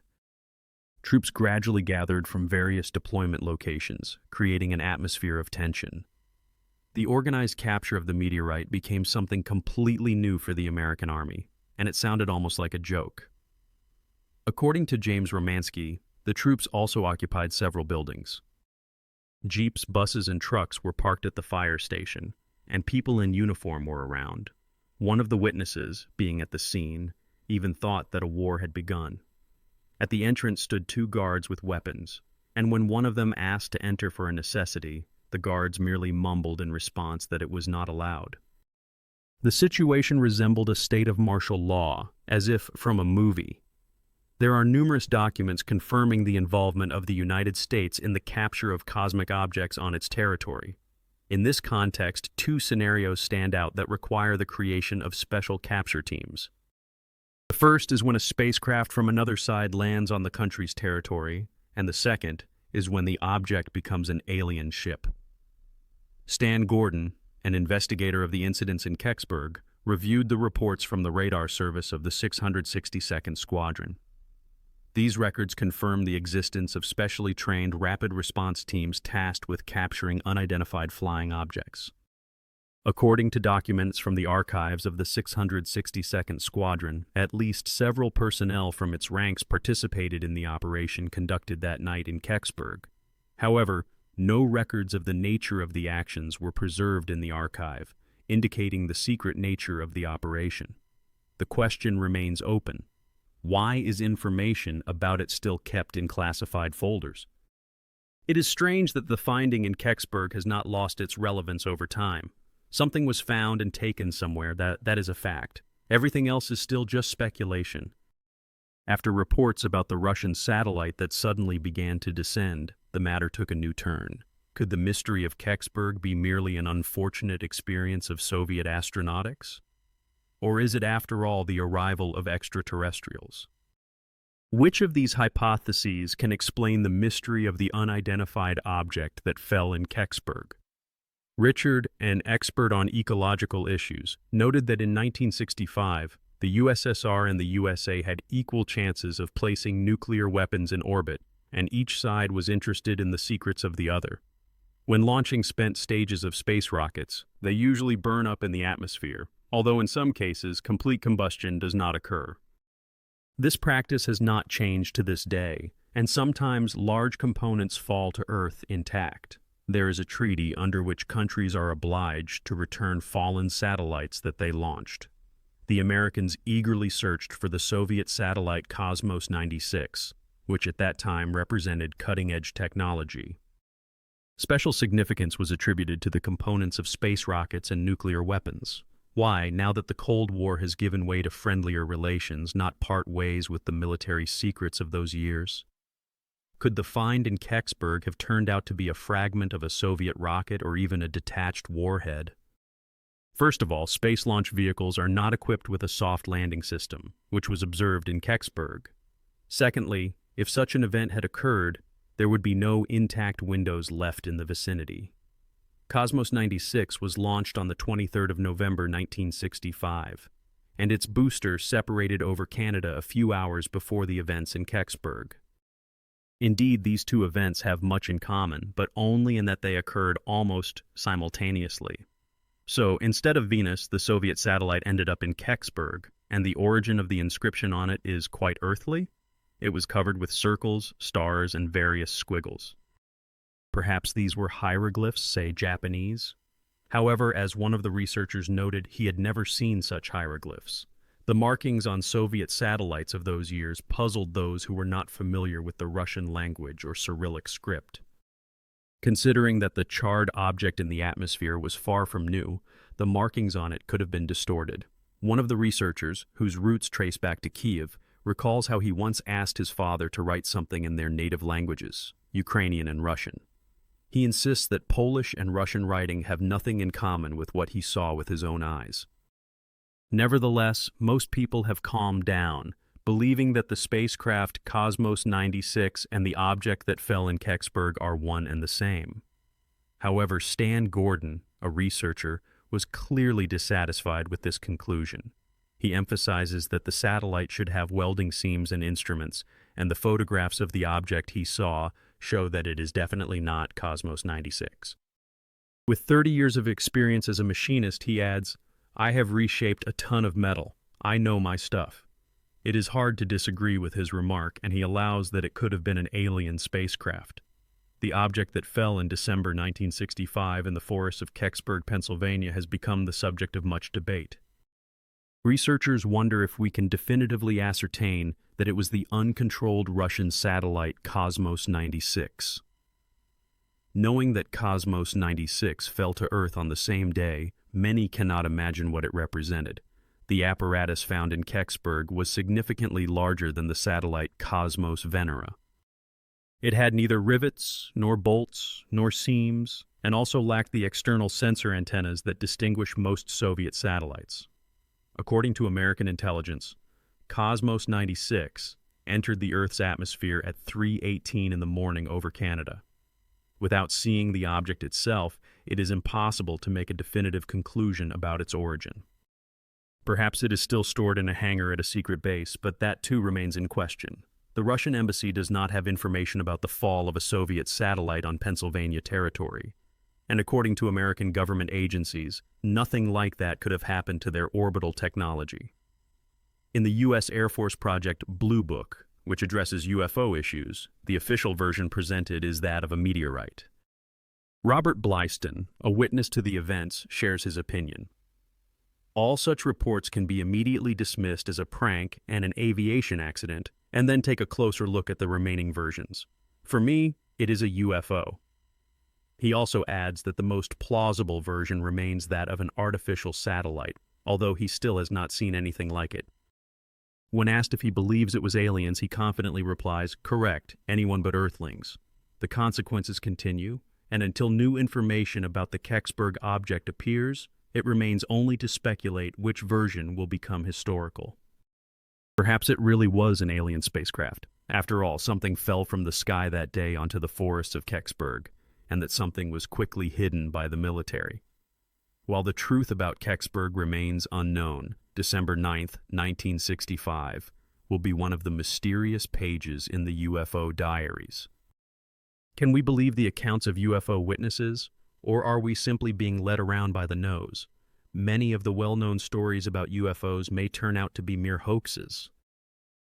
Troops gradually gathered from various deployment locations, creating an atmosphere of tension. The organized capture of the meteorite became something completely new for the American Army, and it sounded almost like a joke. According to James Romanski, the troops also occupied several buildings. Jeeps, buses, and trucks were parked at the fire station, and people in uniform were around. One of the witnesses, being at the scene, even thought that a war had begun. At the entrance stood two guards with weapons, and when one of them asked to enter for a necessity, the guards merely mumbled in response that it was not allowed. The situation resembled a state of martial law, as if from a movie. There are numerous documents confirming the involvement of the United States in the capture of cosmic objects on its territory. In this context, two scenarios stand out that require the creation of special capture teams. The first is when a spacecraft from another side lands on the country's territory, and the second is when the object becomes an alien ship. Stan Gordon, an investigator of the incidents in Kecksburg, reviewed the reports from the radar service of the 662nd Squadron. These records confirm the existence of specially trained rapid response teams tasked with capturing unidentified flying objects. According to documents from the archives of the 662nd Squadron, at least several personnel from its ranks participated in the operation conducted that night in Kecksburg. However, no records of the nature of the actions were preserved in the archive, indicating the secret nature of the operation. The question remains open. Why is information about it still kept in classified folders? It is strange that the finding in Kecksburg has not lost its relevance over time. Something was found and taken somewhere, that is a fact. Everything else is still just speculation. After reports about the Russian satellite that suddenly began to descend, the matter took a new turn. Could the mystery of Kecksburg be merely an unfortunate experience of Soviet astronautics? Or is it, after all, the arrival of extraterrestrials? Which of these hypotheses can explain the mystery of the unidentified object that fell in Kecksburg? Richard, an expert on ecological issues, noted that in 1965, the USSR and the USA had equal chances of placing nuclear weapons in orbit, and each side was interested in the secrets of the other. When launching spent stages of space rockets, they usually burn up in the atmosphere, although in some cases, complete combustion does not occur. This practice has not changed to this day, and sometimes large components fall to Earth intact. There is a treaty under which countries are obliged to return fallen satellites that they launched. The Americans eagerly searched for the Soviet satellite Cosmos 96, which at that time represented cutting-edge technology. Special significance was attributed to the components of space rockets and nuclear weapons. Why, now that the Cold War has given way to friendlier relations, not part ways with the military secrets of those years? Could the find in Kecksburg have turned out to be a fragment of a Soviet rocket or even a detached warhead? First of all, space launch vehicles are not equipped with a soft landing system, which was observed in Kecksburg. Secondly, if such an event had occurred, there would be no intact windows left in the vicinity. Cosmos 96 was launched on the 23rd of November 1965, and its booster separated over Canada a few hours before the events in Kecksburg. Indeed, these two events have much in common, but only in that they occurred almost simultaneously. So, instead of Venus, the Soviet satellite ended up in Kecksburg, and the origin of the inscription on it is quite earthly. It was covered with circles, stars, and various squiggles. Perhaps these were hieroglyphs, say Japanese. However, as one of the researchers noted, he had never seen such hieroglyphs. The markings on Soviet satellites of those years puzzled those who were not familiar with the Russian language or Cyrillic script. Considering that the charred object in the atmosphere was far from new, the markings on it could have been distorted. One of the researchers, whose roots trace back to Kiev, recalls how he once asked his father to write something in their native languages, Ukrainian and Russian. He insists that Polish and Russian writing have nothing in common with what he saw with his own eyes. Nevertheless, most people have calmed down, believing that the spacecraft Cosmos 96 and the object that fell in Kecksburg are one and the same. However, Stan Gordon, a researcher, was clearly dissatisfied with this conclusion. He emphasizes that the satellite should have welding seams and instruments, and the photographs of the object he saw show that it is definitely not Cosmos 96. With 30 years of experience as a machinist, he adds, "I have reshaped a ton of metal. I know my stuff." It is hard to disagree with his remark, and he allows that it could have been an alien spacecraft. The object that fell in December 1965 in the forests of Kecksburg, Pennsylvania, has become the subject of much debate. Researchers wonder if we can definitively ascertain that it was the uncontrolled Russian satellite Cosmos 96. Knowing that Cosmos 96 fell to Earth on the same day, many cannot imagine what it represented. The apparatus found in Kecksburg was significantly larger than the satellite Cosmos Venera. It had neither rivets, nor bolts, nor seams, and also lacked the external sensor antennas that distinguish most Soviet satellites. According to American intelligence, Cosmos 96 entered the Earth's atmosphere at 3:18 in the morning over Canada. Without seeing the object itself, it is impossible to make a definitive conclusion about its origin. Perhaps it is still stored in a hangar at a secret base, but that too remains in question. The Russian embassy does not have information about the fall of a Soviet satellite on Pennsylvania territory. And according to American government agencies, nothing like that could have happened to their orbital technology. In the U.S. Air Force project Blue Book, which addresses UFO issues, the official version presented is that of a meteorite. Robert Blyston, a witness to the events, shares his opinion. All such reports can be immediately dismissed as a prank and an aviation accident, and then take a closer look at the remaining versions. For me, it is a UFO. He also adds that the most plausible version remains that of an artificial satellite, although he still has not seen anything like it. When asked if he believes it was aliens, he confidently replies, "Correct, anyone but Earthlings." The consequences continue, and until new information about the Kecksburg object appears, it remains only to speculate which version will become historical. Perhaps it really was an alien spacecraft. After all, something fell from the sky that day onto the forests of Kecksburg, and that something was quickly hidden by the military. While the truth about Kecksburg remains unknown, December 9th, 1965, will be one of the mysterious pages in the UFO diaries. Can we believe the accounts of UFO witnesses, or are we simply being led around by the nose? Many of the well-known stories about UFOs may turn out to be mere hoaxes.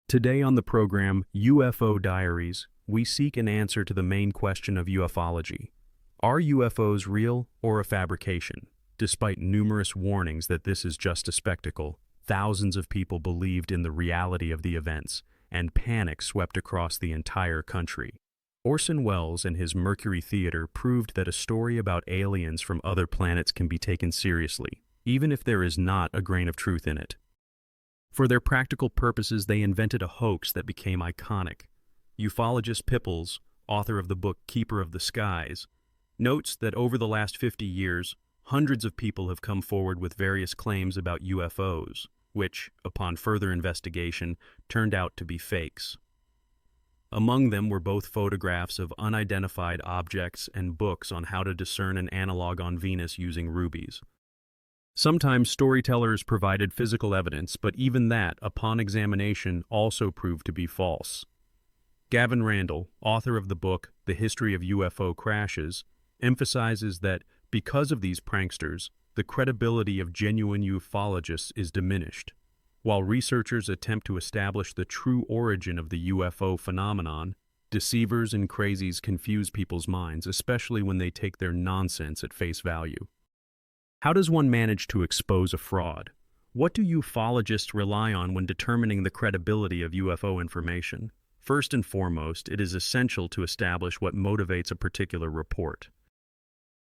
Today on the program, UFO Diaries, we seek an answer to the main question of ufology. Are UFOs real or a fabrication? Despite numerous warnings that this is just a spectacle, thousands of people believed in the reality of the events, and panic swept across the entire country. Orson Welles and his Mercury Theater proved that a story about aliens from other planets can be taken seriously, even if there is not a grain of truth in it. For their practical purposes, they invented a hoax that became iconic. Ufologist Pipples, author of the book Keeper of the Skies, notes that over the last 50 years, hundreds of people have come forward with various claims about UFOs, which, upon further investigation, turned out to be fakes. Among them were both photographs of unidentified objects and books on how to discern an analog on Venus using rubies. Sometimes storytellers provided physical evidence, but even that, upon examination, also proved to be false. Gavin Randall, author of the book The History of UFO Crashes, emphasizes that because of these pranksters, the credibility of genuine ufologists is diminished. While researchers attempt to establish the true origin of the UFO phenomenon, deceivers and crazies confuse people's minds, especially when they take their nonsense at face value. How does one manage to expose a fraud? What do ufologists rely on when determining the credibility of UFO information? First and foremost, it is essential to establish what motivates a particular report.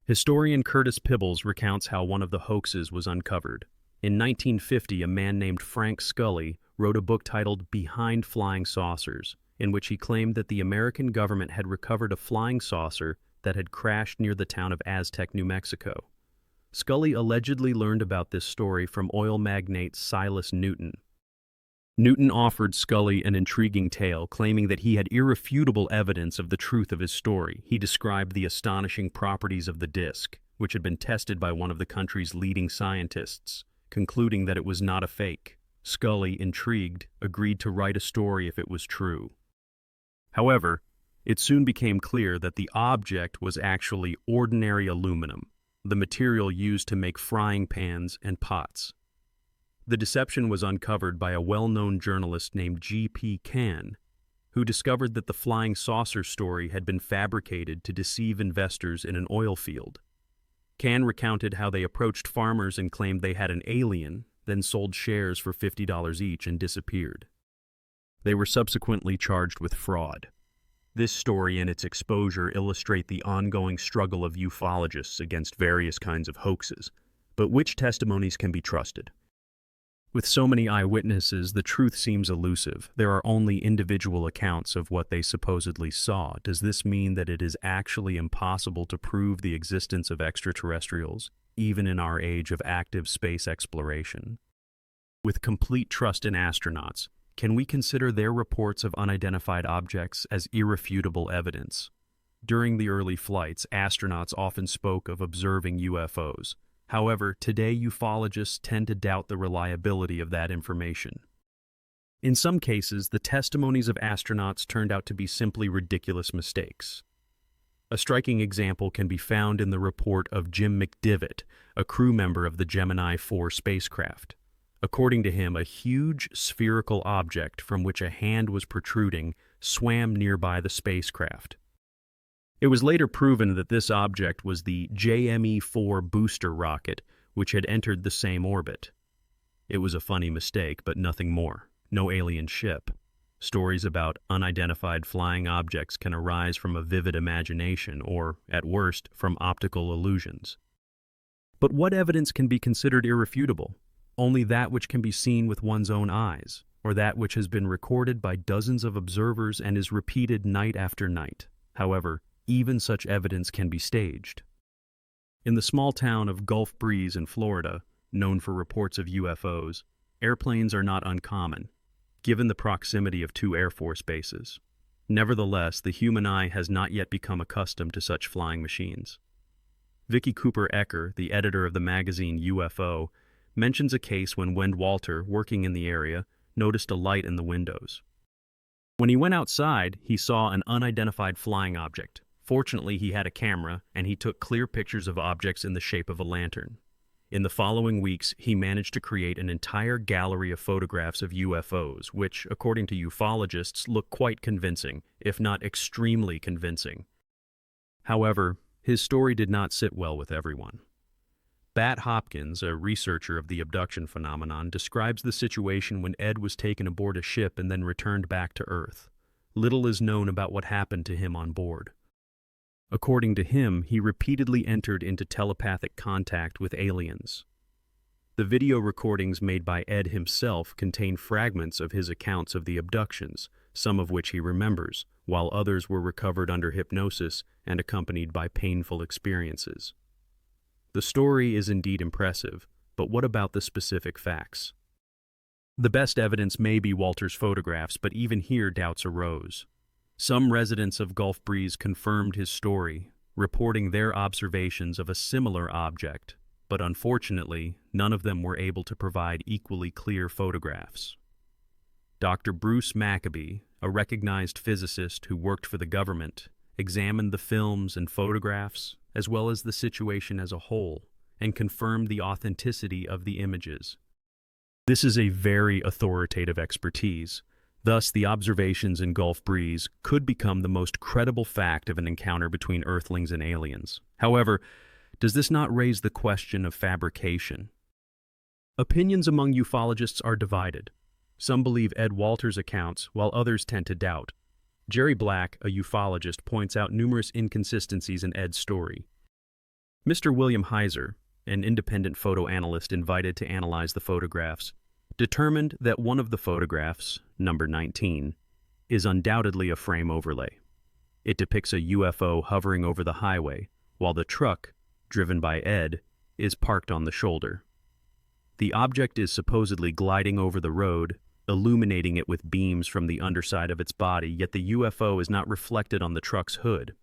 Historian Curtis Pibbles recounts how one of the hoaxes was uncovered. In 1950, a man named Frank Scully wrote a book titled Behind Flying Saucers, in which he claimed that the American government had recovered a flying saucer that had crashed near the town of Aztec, New Mexico. Scully allegedly learned about this story from oil magnate Silas Newton. Newton offered Scully an intriguing tale, claiming that he had irrefutable evidence of the truth of his story. He described the astonishing properties of the disk, which had been tested by one of the country's leading scientists, concluding that it was not a fake. Scully, intrigued, agreed to write a story if it was true. However, it soon became clear that the object was actually ordinary aluminum, the material used to make frying pans and pots. The deception was uncovered by a well-known journalist named G.P. Can, who discovered that the flying saucer story had been fabricated to deceive investors in an oil field. Can recounted how they approached farmers and claimed they had an alien, then sold shares for $50 each and disappeared. They were subsequently charged with fraud. This story and its exposure illustrate the ongoing struggle of ufologists against various kinds of hoaxes. But which testimonies can be trusted? With so many eyewitnesses, the truth seems elusive. There are only individual accounts of what they supposedly saw. Does this mean that it is actually impossible to prove the existence of extraterrestrials, even in our age of active space exploration? With complete trust in astronauts, can we consider their reports of unidentified objects as irrefutable evidence? During the early flights, astronauts often spoke of observing UFOs. However, today ufologists tend to doubt the reliability of that information. In some cases, the testimonies of astronauts turned out to be simply ridiculous mistakes. A striking example can be found in the report of Jim McDivitt, a crew member of the Gemini 4 spacecraft. According to him, a huge spherical object from which a hand was protruding swam nearby the spacecraft. It was later proven that this object was the JME-4 booster rocket, which had entered the same orbit. It was a funny mistake, but nothing more. No alien ship. Stories about unidentified flying objects can arise from a vivid imagination or, at worst, from optical illusions. But what evidence can be considered irrefutable? Only that which can be seen with one's own eyes, or that which has been recorded by dozens of observers and is repeated night after night. However, even such evidence can be staged. In the small town of Gulf Breeze in Florida, known for reports of UFOs, airplanes are not uncommon, given the proximity of two Air Force bases. Nevertheless, the human eye has not yet become accustomed to such flying machines. Vicky Cooper Ecker, the editor of the magazine UFO, mentions a case when Wend Walter, working in the area, noticed a light in the windows. When he went outside, he saw an unidentified flying object. Fortunately, he had a camera, and he took clear pictures of objects in the shape of a lantern. In the following weeks, he managed to create an entire gallery of photographs of UFOs, which, according to ufologists, look quite convincing, if not extremely convincing. However, his story did not sit well with everyone. Bat Hopkins, a researcher of the abduction phenomenon, describes the situation when Ed was taken aboard a ship and then returned back to Earth. Little is known about what happened to him on board. According to him, he repeatedly entered into telepathic contact with aliens. The video recordings made by Ed himself contain fragments of his accounts of the abductions, some of which he remembers, while others were recovered under hypnosis and accompanied by painful experiences. The story is indeed impressive, but what about the specific facts? The best evidence may be Walter's photographs, but even here doubts arose. Some residents of Gulf Breeze confirmed his story, reporting their observations of a similar object, but unfortunately, none of them were able to provide equally clear photographs. Dr. Bruce Maccabee, a recognized physicist who worked for the government, examined the films and photographs, as well as the situation as a whole, and confirmed the authenticity of the images. This is a very authoritative expertise. Thus, the observations in Gulf Breeze could become the most credible fact of an encounter between Earthlings and aliens. However, does this not raise the question of fabrication? Opinions among ufologists are divided. Some believe Ed Walter's accounts, while others tend to doubt. Jerry Black, a ufologist, points out numerous inconsistencies in Ed's story. Mr. William Heiser, an independent photo analyst invited to analyze the photographs, determined that one of the photographs, number 19, is undoubtedly a frame overlay. It depicts a UFO hovering over the highway, while the truck, driven by Ed, is parked on the shoulder. The object is supposedly gliding over the road, illuminating it with beams from the underside of its body, yet the UFO is not reflected on the truck's hood.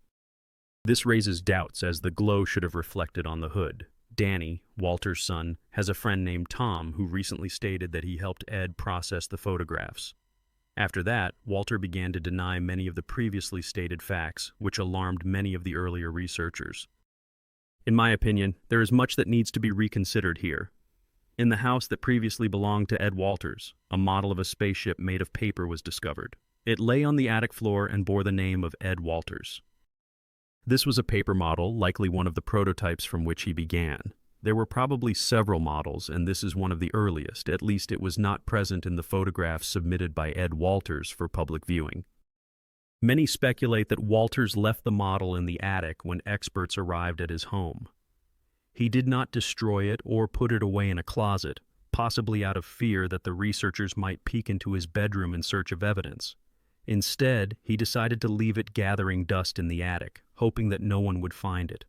This raises doubts, as the glow should have reflected on the hood. Danny, Walter's son, has a friend named Tom who recently stated that he helped Ed process the photographs. After that, Walter began to deny many of the previously stated facts, which alarmed many of the earlier researchers. In my opinion, there is much that needs to be reconsidered here. In the house that previously belonged to Ed Walters, a model of a spaceship made of paper was discovered. It lay on the attic floor and bore the name of Ed Walters. This was a paper model, likely one of the prototypes from which he began. There were probably several models, and this is one of the earliest. At least it was not present in the photographs submitted by Ed Walters for public viewing. Many speculate that Walters left the model in the attic when experts arrived at his home. He did not destroy it or put it away in a closet, possibly out of fear that the researchers might peek into his bedroom in search of evidence. Instead, he decided to leave it gathering dust in the attic, hoping that no one would find it.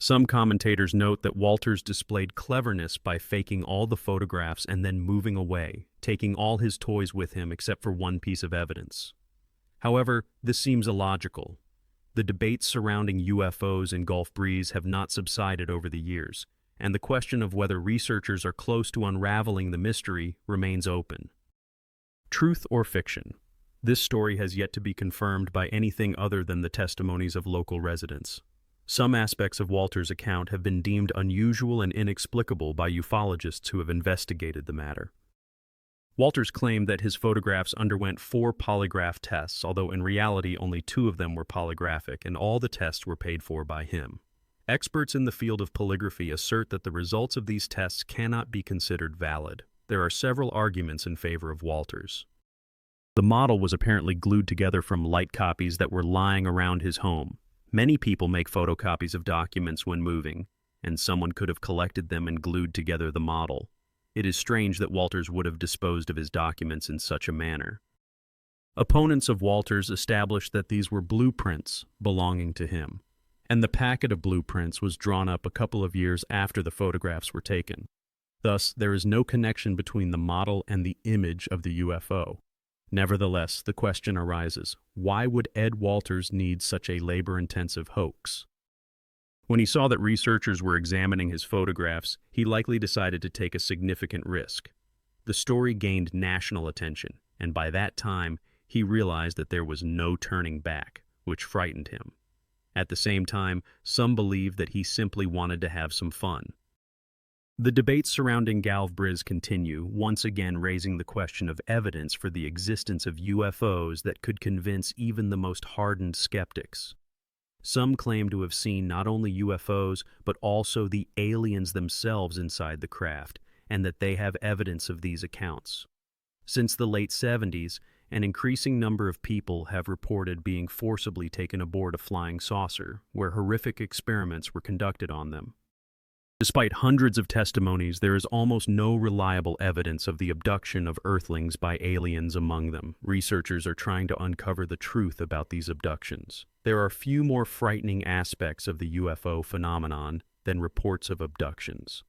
Some commentators note that Walters displayed cleverness by faking all the photographs and then moving away, taking all his toys with him except for one piece of evidence. However, this seems illogical. The debates surrounding UFOs in Gulf Breeze have not subsided over the years, and the question of whether researchers are close to unraveling the mystery remains open. Truth or fiction? This story has yet to be confirmed by anything other than the testimonies of local residents. Some aspects of Walter's account have been deemed unusual and inexplicable by ufologists who have investigated the matter. Walters claimed that his photographs underwent 4 polygraph tests, although in reality only 2 of them were polygraphic, and all the tests were paid for by him. Experts in the field of polygraphy assert that the results of these tests cannot be considered valid. There are several arguments in favor of Walters. The model was apparently glued together from light copies that were lying around his home. Many people make photocopies of documents when moving, and someone could have collected them and glued together the model. It is strange that Walters would have disposed of his documents in such a manner. Opponents of Walters established that these were blueprints belonging to him, and the packet of blueprints was drawn up a couple of years after the photographs were taken. Thus, there is no connection between the model and the image of the UFO. Nevertheless, the question arises, why would Ed Walters need such a labor-intensive hoax? When he saw that researchers were examining his photographs, he likely decided to take a significant risk. The story gained national attention, and by that time, he realized that there was no turning back, which frightened him. At the same time, some believed that he simply wanted to have some fun. The debates surrounding Galvez continue, once again raising the question of evidence for the existence of UFOs that could convince even the most hardened skeptics. Some claim to have seen not only UFOs, but also the aliens themselves inside the craft, and that they have evidence of these accounts. Since the late 70s, an increasing number of people have reported being forcibly taken aboard a flying saucer, where horrific experiments were conducted on them. Despite hundreds of testimonies, there is almost no reliable evidence of the abduction of Earthlings by aliens among them. Researchers are trying to uncover the truth about these abductions. There are few more frightening aspects of the UFO phenomenon than reports of abductions.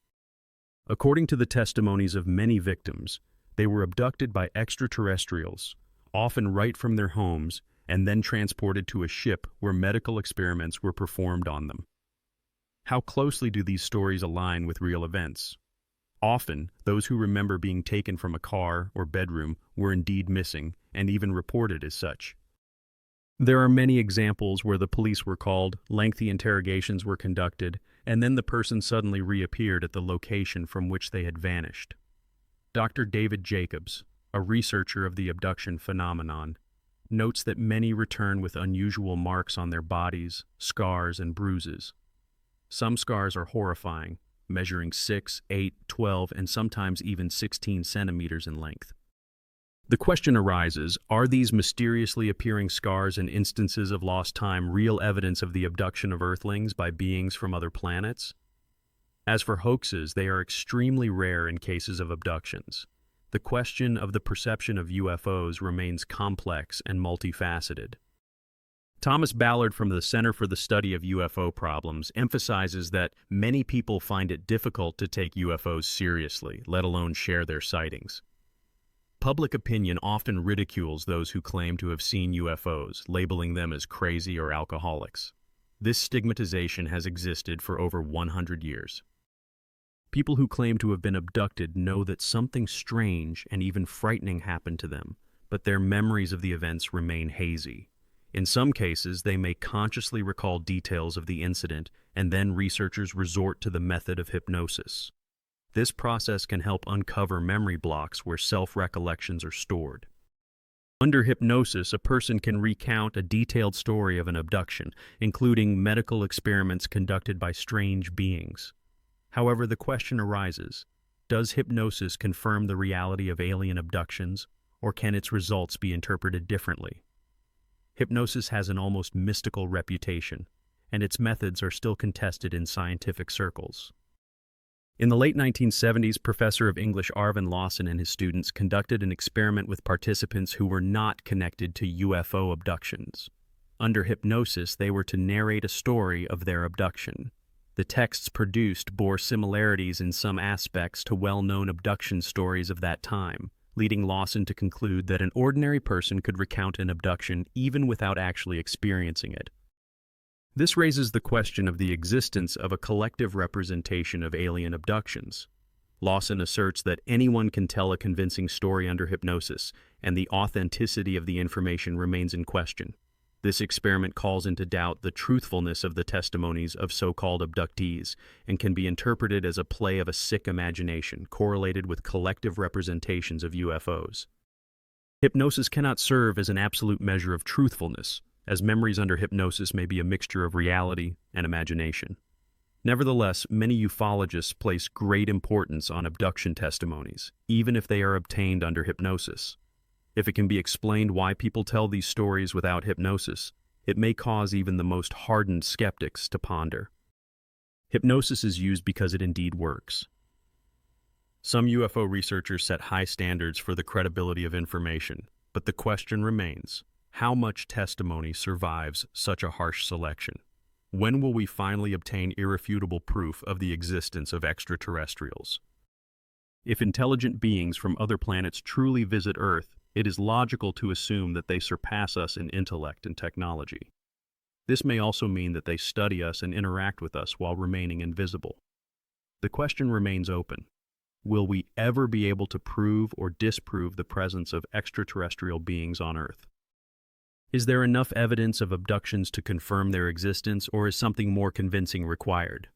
According to the testimonies of many victims, they were abducted by extraterrestrials, often right from their homes, and then transported to a ship where medical experiments were performed on them. How closely do these stories align with real events? Often, those who remember being taken from a car or bedroom were indeed missing, and even reported as such. There are many examples where the police were called, lengthy interrogations were conducted, and then the person suddenly reappeared at the location from which they had vanished. Dr. David Jacobs, a researcher of the abduction phenomenon, notes that many return with unusual marks on their bodies, scars, and bruises. Some scars are horrifying, measuring 6, 8, 12, and sometimes even 16 centimeters in length. The question arises, are these mysteriously appearing scars and instances of lost time real evidence of the abduction of Earthlings by beings from other planets? As for hoaxes, they are extremely rare in cases of abductions. The question of the perception of UFOs remains complex and multifaceted. Thomas Ballard from the Center for the Study of UFO Problems emphasizes that many people find it difficult to take UFOs seriously, let alone share their sightings. Public opinion often ridicules those who claim to have seen UFOs, labeling them as crazy or alcoholics. This stigmatization has existed for over 100 years. People who claim to have been abducted know that something strange and even frightening happened to them, but their memories of the events remain hazy. In some cases, they may consciously recall details of the incident, and then researchers resort to the method of hypnosis. This process can help uncover memory blocks where self-recollections are stored. Under hypnosis, a person can recount a detailed story of an abduction, including medical experiments conducted by strange beings. However, the question arises, does hypnosis confirm the reality of alien abductions, or can its results be interpreted differently? Hypnosis has an almost mystical reputation, and its methods are still contested in scientific circles. In the late 1970s, Professor of English Arvin Lawson and his students conducted an experiment with participants who were not connected to UFO abductions. Under hypnosis, they were to narrate a story of their abduction. The texts produced bore similarities in some aspects to well-known abduction stories of that time, leading Lawson to conclude that an ordinary person could recount an abduction even without actually experiencing it. This raises the question of the existence of a collective representation of alien abductions. Lawson asserts that anyone can tell a convincing story under hypnosis, and the authenticity of the information remains in question. This experiment calls into doubt the truthfulness of the testimonies of so-called abductees and can be interpreted as a play of a sick imagination correlated with collective representations of UFOs. Hypnosis cannot serve as an absolute measure of truthfulness, as memories under hypnosis may be a mixture of reality and imagination. Nevertheless, many ufologists place great importance on abduction testimonies, even if they are obtained under hypnosis. If it can be explained why people tell these stories without hypnosis, it may cause even the most hardened skeptics to ponder. Hypnosis is used because it indeed works. Some UFO researchers set high standards for the credibility of information. But the question remains, how much testimony survives such a harsh selection? When will we finally obtain irrefutable proof of the existence of extraterrestrials? If intelligent beings from other planets truly visit Earth, it is logical to assume that they surpass us in intellect and technology. This may also mean that they study us and interact with us while remaining invisible. The question remains open. Will we ever be able to prove or disprove the presence of extraterrestrial beings on Earth? Is there enough evidence of abductions to confirm their existence, or is something more convincing required?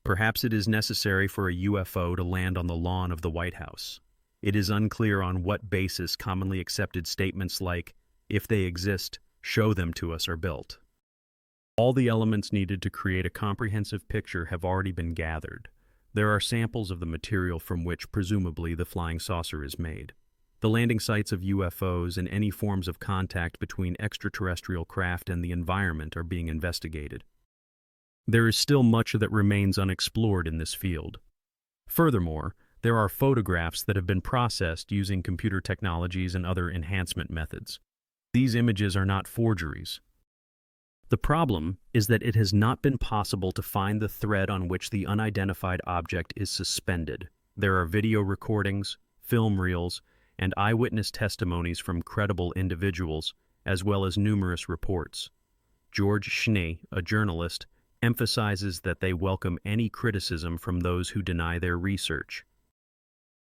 Perhaps it is necessary for a UFO to land on the lawn of the White House. It is unclear on what basis commonly accepted statements like, "If they exist, show them to us," are built. All the elements needed to create a comprehensive picture have already been gathered. There are samples of the material from which, presumably, the flying saucer is made. The landing sites of UFOs and any forms of contact between extraterrestrial craft and the environment are being investigated. There is still much that remains unexplored in this field. Furthermore, there are photographs that have been processed using computer technologies and other enhancement methods. These images are not forgeries. The problem is that it has not been possible to find the thread on which the unidentified object is suspended. There are video recordings, film reels, and eyewitness testimonies from credible individuals, as well as numerous reports. George Schnee, a journalist, emphasizes that they welcome any criticism from those who deny their research.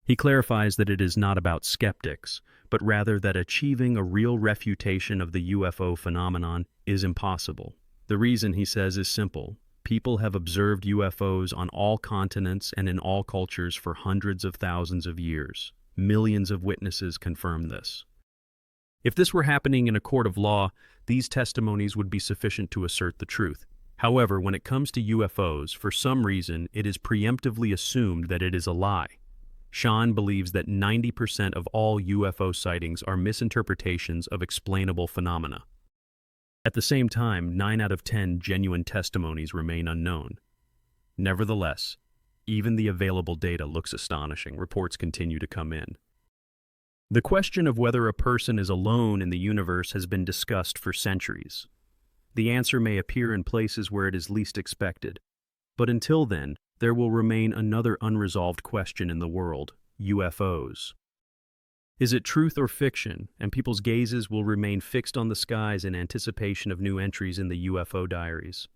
He clarifies that it is not about skeptics, but rather that achieving a real refutation of the UFO phenomenon is impossible. The reason, he says, is simple. People have observed UFOs on all continents and in all cultures for hundreds of thousands of years. Millions of witnesses confirm this. If this were happening in a court of law, these testimonies would be sufficient to assert the truth. However, when it comes to UFOs, for some reason, it is preemptively assumed that it is a lie. Sean believes that 90% of all UFO sightings are misinterpretations of explainable phenomena. At the same time, 9 out of 10 genuine testimonies remain unknown. Nevertheless, even the available data looks astonishing. Reports continue to come in. The question of whether a person is alone in the universe has been discussed for centuries. The answer may appear in places where it is least expected. But until then, there will remain another unresolved question in the world: UFOs. Is it truth or fiction? And people's gazes will remain fixed on the skies in anticipation of new entries in the UFO diaries.